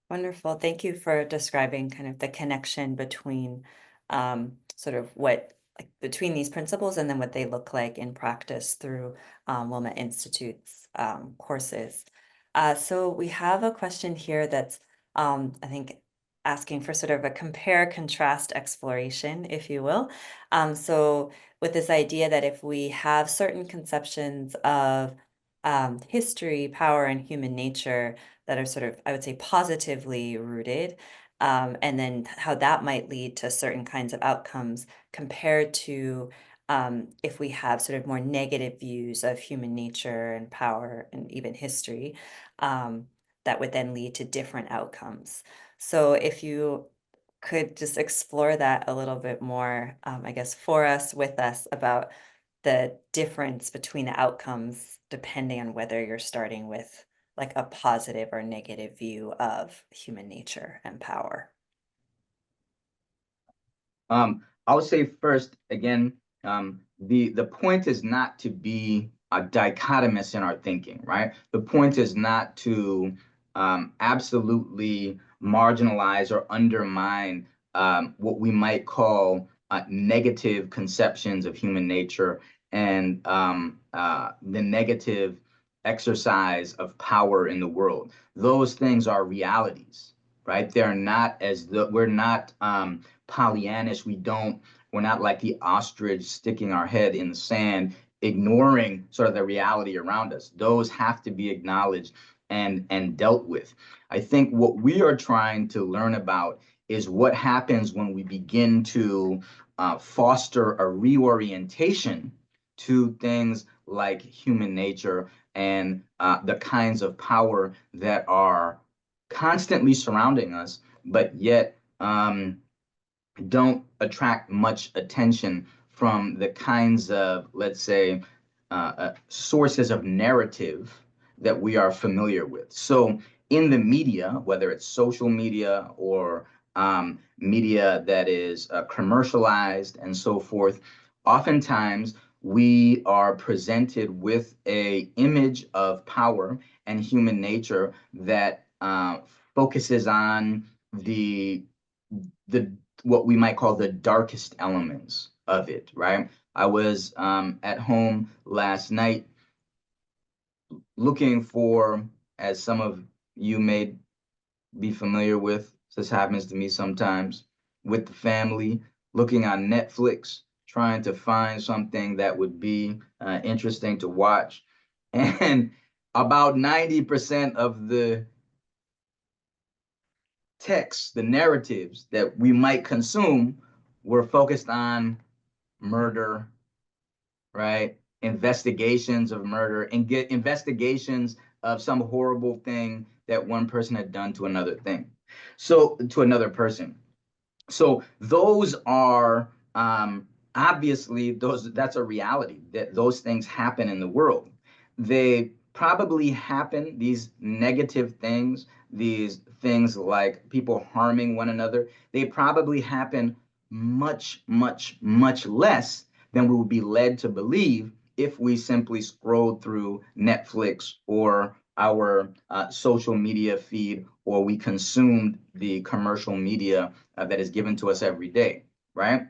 Wonderful. Thank you for describing kind of the connection between sort of what between these principles and then what they look like in practice through Wilmette Institute's courses. So we have a question here that's I think asking for sort of a compare contrast exploration, if you will. So with this idea that if we have certain conceptions of history, power, and human nature that are sort of, I would say, positively rooted, and then how that might lead to certain kinds of outcomes compared to if we have sort of more negative views of human nature and power and even history, that would then lead to different outcomes. So if you could just explore that a little bit more, I guess, for us, with us, about the difference between the outcomes depending on whether you're starting with like a positive or negative view of human nature and power. I would say first, again, the point is not to be a dichotomous in our thinking, right? The point is not to absolutely marginalize or undermine what we might call negative conceptions of human nature and the negative exercise of power in the world. Those things are realities, right? They're not we're not Pollyannish. We don't We're not like the ostrich sticking our head in the sand, ignoring sort of the reality around us. Those have to be acknowledged and dealt with. I think what we are trying to learn about is what happens when we begin to foster a reorientation to things like human nature and the kinds of power that are constantly surrounding us, but yet don't attract much attention from the kinds of, let's say, sources of narrative that we are familiar with. So in the media, whether it's social media or media that is commercialized and so forth, oftentimes we are presented with a image of power and human nature that focuses on the the what we might call the darkest elements of it, right? I was at home last night looking for, as some of you may be familiar with, this happens to me sometimes, with the family, looking on Netflix, trying to find something that would be interesting to watch. And about 90% of the texts, the narratives that we might consume were focused on murder, right? Investigations of murder and get investigations of some horrible thing that one person had done to another thing. So to another person. So those are obviously that's a reality that those things happen in the world. They probably happen, these negative things, these things like people harming one another, they probably happen much, much, much less than we would be led to believe if we simply scrolled through Netflix or our social media feed, or we consumed the commercial media that is given to us every day, right?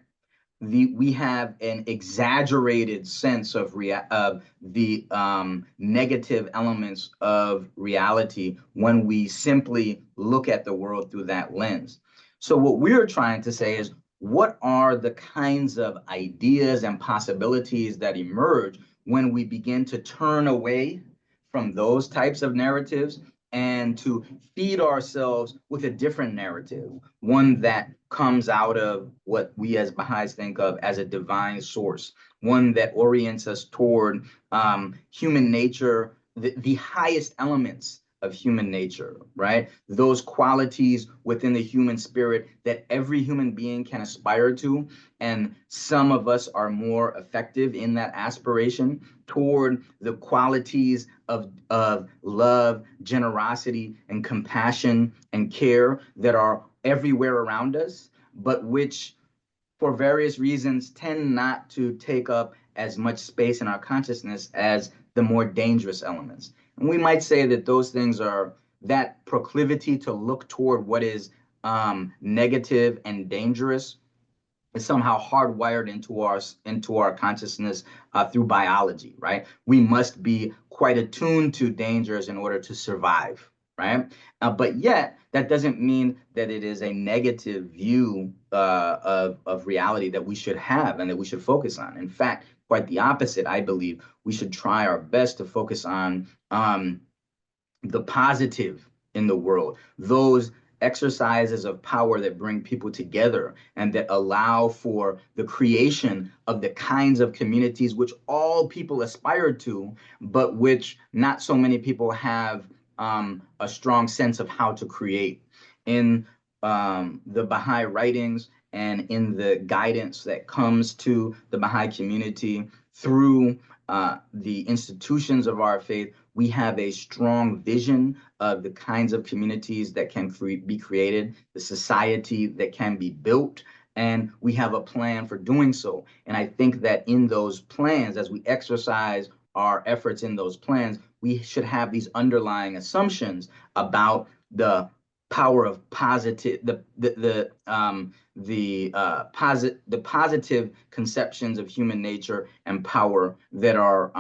We have an exaggerated sense of the negative elements of reality when we simply look at the world through that lens. So what we're trying to say is, what are the kinds of ideas and possibilities that emerge when we begin to turn away from those types of narratives and to feed ourselves with a different narrative, one that comes out of what we as Baha'is think of as a divine source, one that orients us toward human nature, the highest elements of human nature, right? Those qualities within the human spirit that every human being can aspire to. And some of us are more effective in that aspiration toward the qualities of love, generosity, and compassion and care that are everywhere around us, but which, for various reasons, tend not to take up as much space in our consciousness as the more dangerous elements. And we might say that those things are that proclivity to look toward what is negative and dangerous is somehow hardwired into our consciousness through biology, right? We must be quite attuned to dangers in order to survive, right? But yet, that doesn't mean that it is a negative view of reality that we should have and that we should focus on. In fact, quite the opposite, I believe. We should try our best to focus on the positive in the world, those exercises of power that bring people together and that allow for the creation of the kinds of communities which all people aspire to, but which not so many people have a strong sense of how to create. In the Baha'i writings and in the guidance that comes to the Baha'i community through the institutions of our faith, we have a strong vision of the kinds of communities that can be created, the society that can be built, and we have a plan for doing so. And I think that in those plans, as we exercise our efforts in those plans, we should have these underlying assumptions about the power of positive, the positive conceptions of human nature and power that are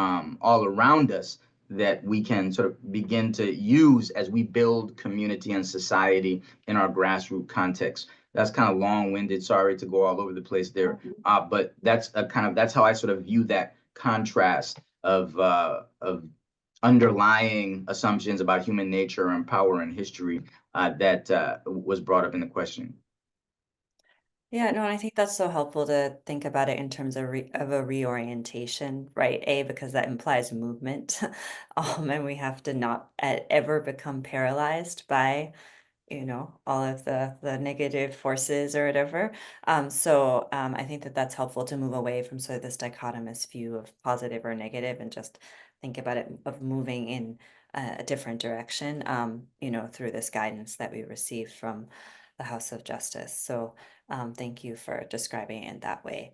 all around us, that we can sort of begin to use as we build community and society in our grassroots context. that's kind of long-winded. Sorry to go all over the place there. But that's that's how I sort of view that contrast of underlying assumptions about human nature and power and history that was brought up in the question. Yeah, no, and I think that's so helpful to think about it in terms of a reorientation, right? A, because that implies movement, and we have to not ever become paralyzed by, all of the negative forces or whatever. I think that that's helpful to move away from sort of this dichotomous view of positive or negative and just think about it of moving in a different direction, through this guidance that we receive from the House of Justice. So thank you for describing it in that way.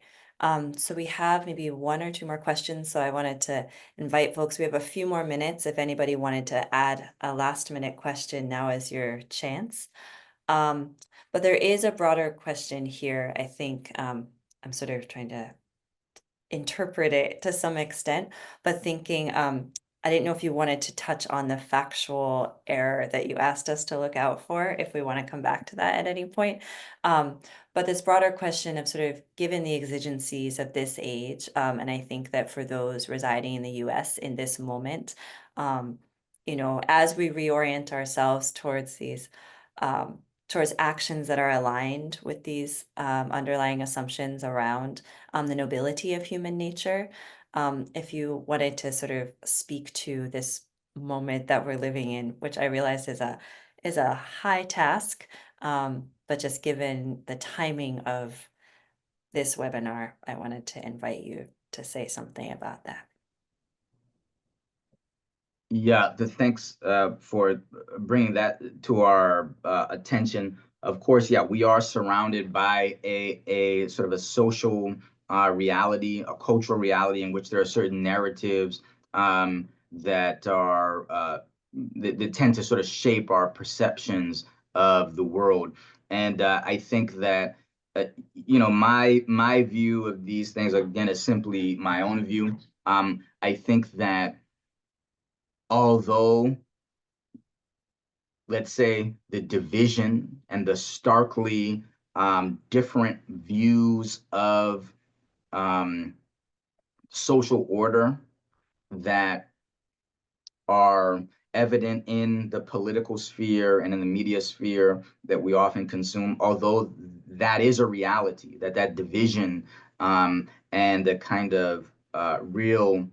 So we have maybe one or two more questions. So I wanted to invite folks. We have a few more minutes. If anybody wanted to add a last minute question, now is your chance. But there is a broader question here. I think I'm sort of trying to interpret it to some extent, but thinking, I didn't know if you wanted to touch on the factual error that you asked us to look out for, if we want to come back to that at any point. But this broader question of sort of given the exigencies of this age, and I think that for those residing in the US in this moment, as we reorient ourselves towards these towards actions that are aligned with these underlying assumptions around the nobility of human nature. If you wanted to sort of speak to this moment that we're living in, which I realize is a high task, but just given the timing of this webinar, I wanted to invite you to say something about that. Yeah, thanks for bringing that to our attention. Of course, yeah, we are surrounded by a sort of a social reality, a cultural reality in which there are certain narratives that are that tend to sort of shape our perceptions of the world. And I think that my view of these things, again, is simply my own view. I think that although, let's say, the division and the starkly different views of um, social order that are evident in the political sphere and in the media sphere that we often consume, although that is a reality, that division and the kind of real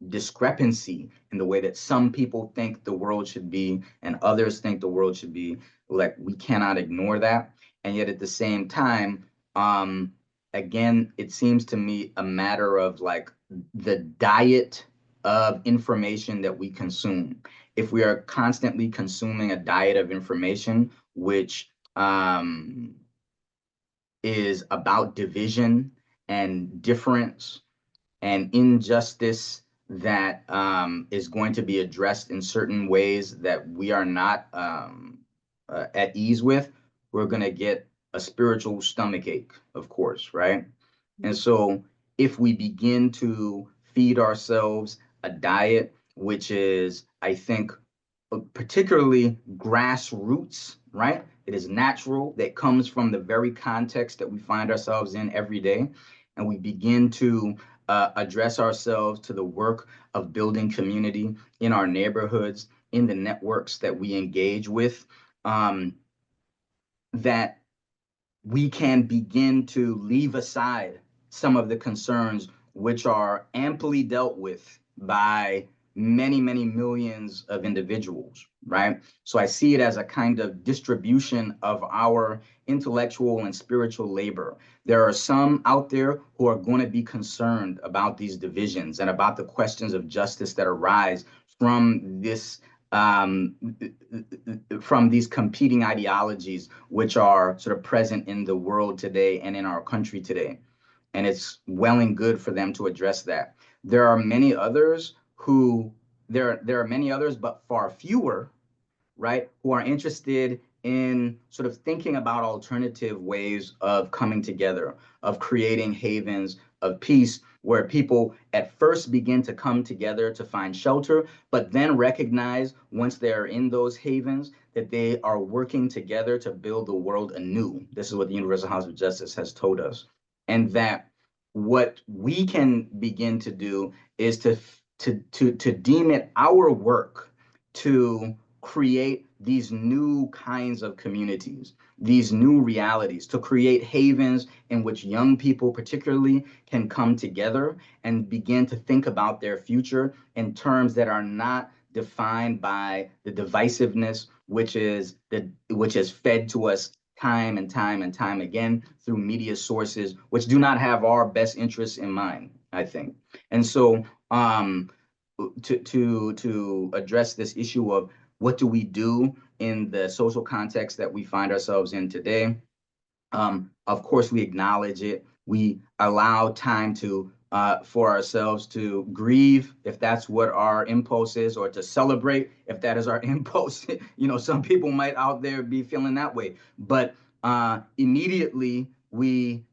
discrepancy in the way that some people think the world should be and others think the world should be, like, we cannot ignore that. And yet at the same time, again, it seems to me a matter of like the diet of information that we consume. If we are constantly consuming a diet of information which is about division and difference and injustice that is going to be addressed in certain ways that we are not at ease with, we're going to get a spiritual stomach ache, of course, right? And so if we begin to feed ourselves a diet, which is, I think, particularly grassroots, right? It is natural, that comes from the very context that we find ourselves in every day. And we begin to address ourselves to the work of building community in our neighborhoods, in the networks that we engage with, that we can begin to leave aside some of the concerns which are amply dealt with by many, many millions of individuals, right? So I see it as a kind of distribution of our intellectual and spiritual labor. There are some out there who are going to be concerned about these divisions and about the questions of justice that arise from this from these competing ideologies which are sort of present in the world today and in our country today. And it's well and good for them to address that. There are many others but far fewer, right, who are interested in sort of thinking about alternative ways of coming together, of creating havens of peace, where people at first begin to come together to find shelter, but then recognize once they're in those havens that they are working together to build the world anew. This is what the Universal House of Justice has told us. And that what we can begin to do is to deem it our work to create these new kinds of communities, these new realities, to create havens in which young people particularly can come together and begin to think about their future in terms that are not defined by the divisiveness which is fed to us time and time and time again through media sources which do not have our best interests in mind, I think. And so to address this issue of what do we do in the social context that we find ourselves in today, of course, we acknowledge it. We allow time to for ourselves to grieve if that's what our impulse is, or to celebrate if that is our impulse. You know, some people might out there be feeling that way, but immediately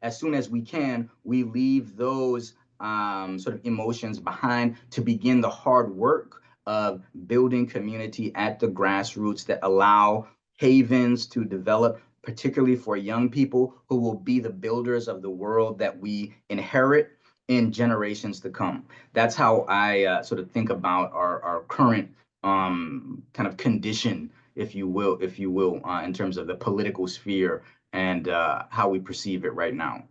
as soon as we can, we leave those sort of emotions behind to begin the hard work of building community at the grassroots that allow havens to develop, particularly for young people who will be the builders of the world that we inherit in generations to come. That's how I sort of think about our current kind of condition, if you will, in terms of the political sphere and how we perceive it right now.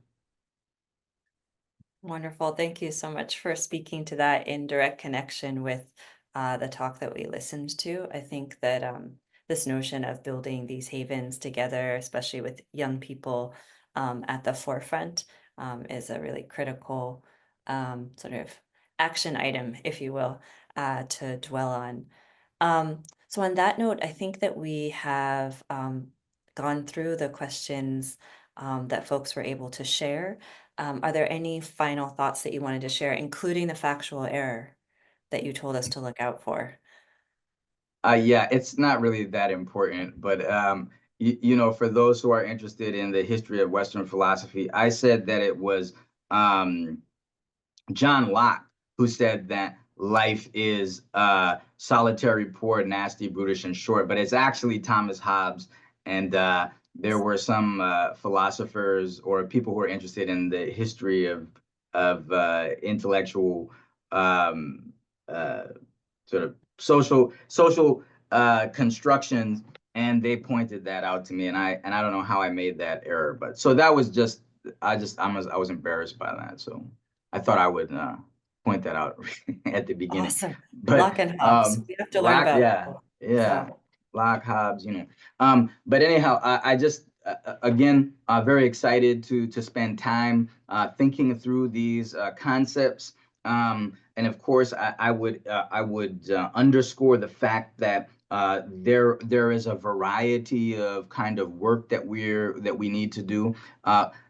Wonderful. Thank you so much for speaking to that in direct connection with the talk that we listened to. I think that this notion of building these havens together, especially with young people at the forefront, is a really critical sort of action item, if you will, to dwell on. So on that note, I think that we have gone through the questions that folks were able to share. Are there any final thoughts that you wanted to share, including the factual error that you told us to look out for? Yeah, it's not really that important, but you know, for those who are interested in the history of Western philosophy, I said that it was um, John Locke who said that life is solitary, poor, nasty, brutish, and short, but it's actually Thomas Hobbes. And there were some philosophers or people who are interested in the history of intellectual um, uh, sort of social constructions, and they pointed that out to me, and I don't know how I made that error, but so that was just I was embarrassed by that, so I thought I would point that out at the beginning. Awesome. But Locke and Hobbes. We have to learn Locke, about yeah, yeah, so Locke, Hobbes, you know. But anyhow, I just again very excited to spend time thinking through these concepts. And of course, I would underscore the fact that there is a variety of kind of work that we need to do.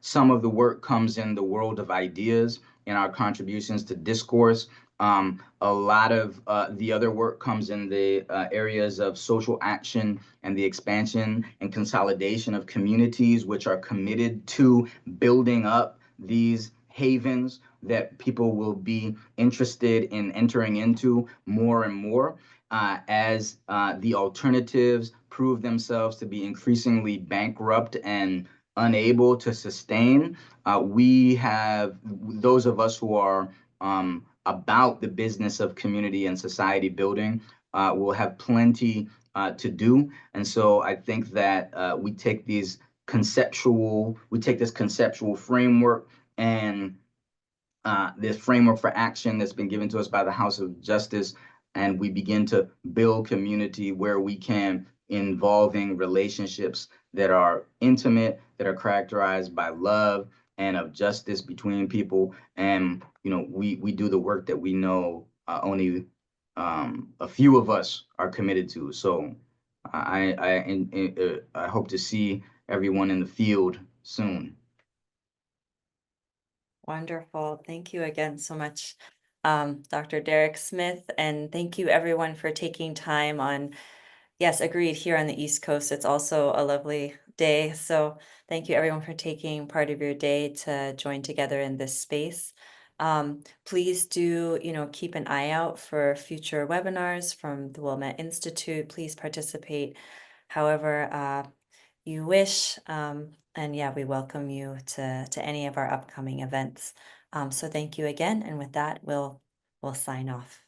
Some of the work comes in the world of ideas, in our contributions to discourse. A lot of the other work comes in the areas of social action and the expansion and consolidation of communities which are committed to building up these havens that people will be interested in entering into more and more as the alternatives prove themselves to be increasingly bankrupt and unable to sustain. We have those of us who are about the business of community and society building will have plenty to do. And so I think that we take this conceptual framework and this framework for action that's been given to us by the House of Justice, and we begin to build community where we can, involving relationships that are intimate, that are characterized by love and of justice between people. And you know, we do the work that we know only a few of us are committed to. So I hope to see everyone in the field soon. wonderful. Thank you again so much, Dr. Derik Smith, and thank you everyone for taking time on, yes, agreed, here on the East Coast. It's also a lovely day. So thank you everyone for taking part of your day to join together in this space. Please do, keep an eye out for future webinars from the Wilmette Institute. Please participate however you wish. And yeah, we welcome you to any of our upcoming events. So thank you again. And with that, we'll sign off.